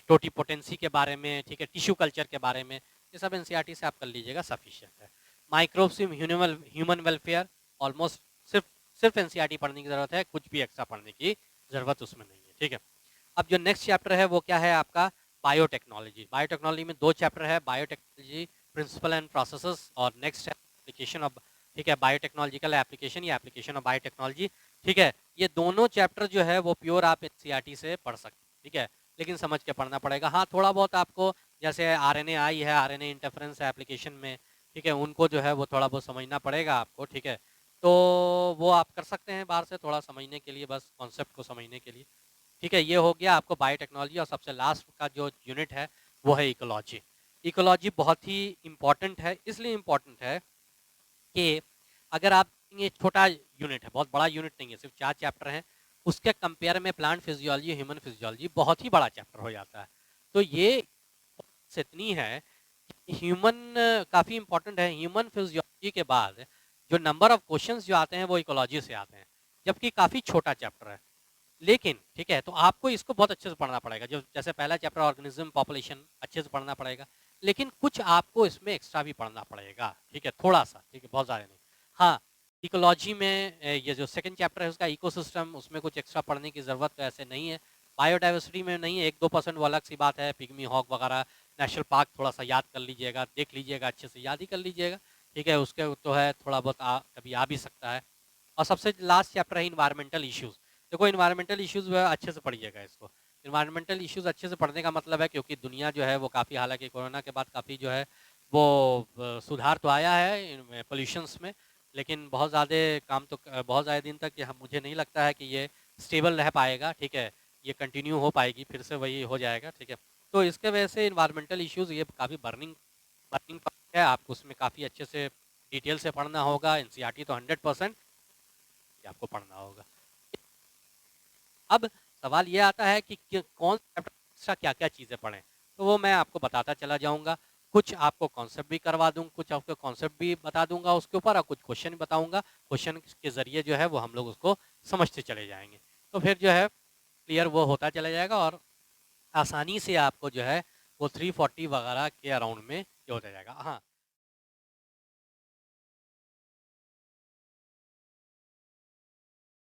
टोटीपोटेंसी के बारे में, ठीक है, टिश्यू कल्चर के बारे में, ये सब एनसीईआरटी से आप कर लीजिएगा, सफिशिएंट है। Microbes in human welfare almost सिर्फ सिर्फ एनसीईआरटी पढ़ने की जरूरत है, कुछ भी एक्स्ट्रा पढ़ने की जरूरत उसमें नहीं है, ठीक है। अब जो नेक्स्ट चैप्टर है वो क्या है आपका, बायोटेक्नोलॉजी। बायोटेक्नोलॉजी में 2 चैप्टर है, बायोटेक्नोलॉजी प्रिंसिपल एंड प्रोसेसेस, और नेक्स्ट एप्लीकेशन ऑफ, ठीक है, बायोटेक्नोलॉजिकल एप्लीकेशन या एप्लीकेशन ऑफ बायोटेक्नोलॉजी, ठीक है। ये दोनों चैप्टर जो है वो प्योर आप एनसीईआरटी से पढ़ सकते हैं, ठीक है, लेकिन समझ के पढ़ना पड़ेगा। हाँ, थोड़ा बहुत आपको जैसे आरएनए आई है, आरएनए इंटरफेरेंस है एप्लीकेशन में, ठीक है, उनको जो है वो थोड़ा बहुत समझना पड़ेगा आपको, ठीक है। तो वो आप कर सकते हैं बाहर से थोड़ा समझने के लिए, बस कॉन्सेप्ट को समझने के लिए, ठीक है। ये हो गया आपको बायोटेक्नोलॉजी। और सबसे लास्ट का जो यूनिट है वो है इकोलॉजी। इकोलॉजी बहुत ही इंपॉर्टेंट है, इसलिए इंपॉर्टेंट है कि अगर आप, ये छोटा यूनिट है, बहुत बड़ा यूनिट नहीं है, सिर्फ 4 चैप्टर हैं, उसके कंपेयर में प्लांट फिजियोलॉजी, ह्यूमन फिजियोलॉजी बहुत ही बड़ा चैप्टर हो जाता है। तो ये इतनी है, ह्यूमन काफ़ी इंपॉर्टेंट है। ह्यूमन फिजियोलॉजी के बाद जो नंबर ऑफ क्वेश्चंस जो आते हैं वो इकोलॉजी से आते हैं, जबकि काफ़ी छोटा चैप्टर है। लेकिन ठीक है, तो आपको इसको बहुत अच्छे से पढ़ना पड़ेगा। जो जैसे पहला चैप्टर ऑर्गेनिज्म पॉपुलेशन अच्छे से पढ़ना पड़ेगा, लेकिन कुछ आपको इसमें एक्स्ट्रा भी पढ़ना पड़ेगा, ठीक है, थोड़ा सा, ठीक है, बहुत ज़्यादा नहीं। हाँ, इकोलॉजी में ये जो सेकंड चैप्टर है उसका इकोसिस्टम, उसमें कुछ एक्स्ट्रा पढ़ने की ज़रूरत तो ऐसे नहीं है। बायोडाइवर्सिटी में नहीं है, 1-2% वो अलग सी बात है, पिग्मी हॉक वगैरह, नेशनल पार्क थोड़ा सा याद कर लीजिएगा, देख लीजिएगा, अच्छे से याद ही कर लीजिएगा, ठीक है। उसके तो है थोड़ा बहुत कभी आ भी सकता है। और सबसे लास्ट चैप्टर है इन्वायरमेंटल इश्यूज़। देखो, इन्वायरमेंटल इश्यूज़ वह अच्छे से पढ़िएगा इसको। इन्वायरमेंटल इश्यूज़ अच्छे से पढ़ने का मतलब है, क्योंकि दुनिया जो है वो काफ़ी, हालांकि कोरोना के बाद काफ़ी जो है वो सुधार तो आया है पोल्यूशंस में, लेकिन बहुत ज़्यादा काम तो बहुत ज़्यादा दिन तक ये मुझे नहीं लगता है कि ये स्टेबल रह पाएगा, ठीक है, ये कंटिन्यू हो पाएगी, फिर से वही हो जाएगा, ठीक है। तो इसके वजह से इन्वायरमेंटल इश्यूज़ ये काफ़ी बर्निंग बर्निंग है, आपको उसमें काफ़ी अच्छे से डिटेल से पढ़ना होगा, एनसीईआरटी तो 100% आपको पढ़ना होगा। अब सवाल ये आता है कि कौन सा क्या-क्या चीज़ें पढ़ें? तो वो मैं आपको बताता चला जाऊँगा। कुछ आपको कॉन्सेप्ट भी करवा दूँ, कुछ आपको कॉन्सेप्ट भी बता दूँगा उसके ऊपर और कुछ क्वेश्चन बताऊँगा। क्वेश्चन के ज़रिए जो है वो हम लोग उसको समझते चले जाएँगे। तो फिर जो है क्लियर वो होता चला जाएगा और आसानी से आपको जो है वो 340 वगैरह के अराउंड में ये होता जाएगा। हाँ।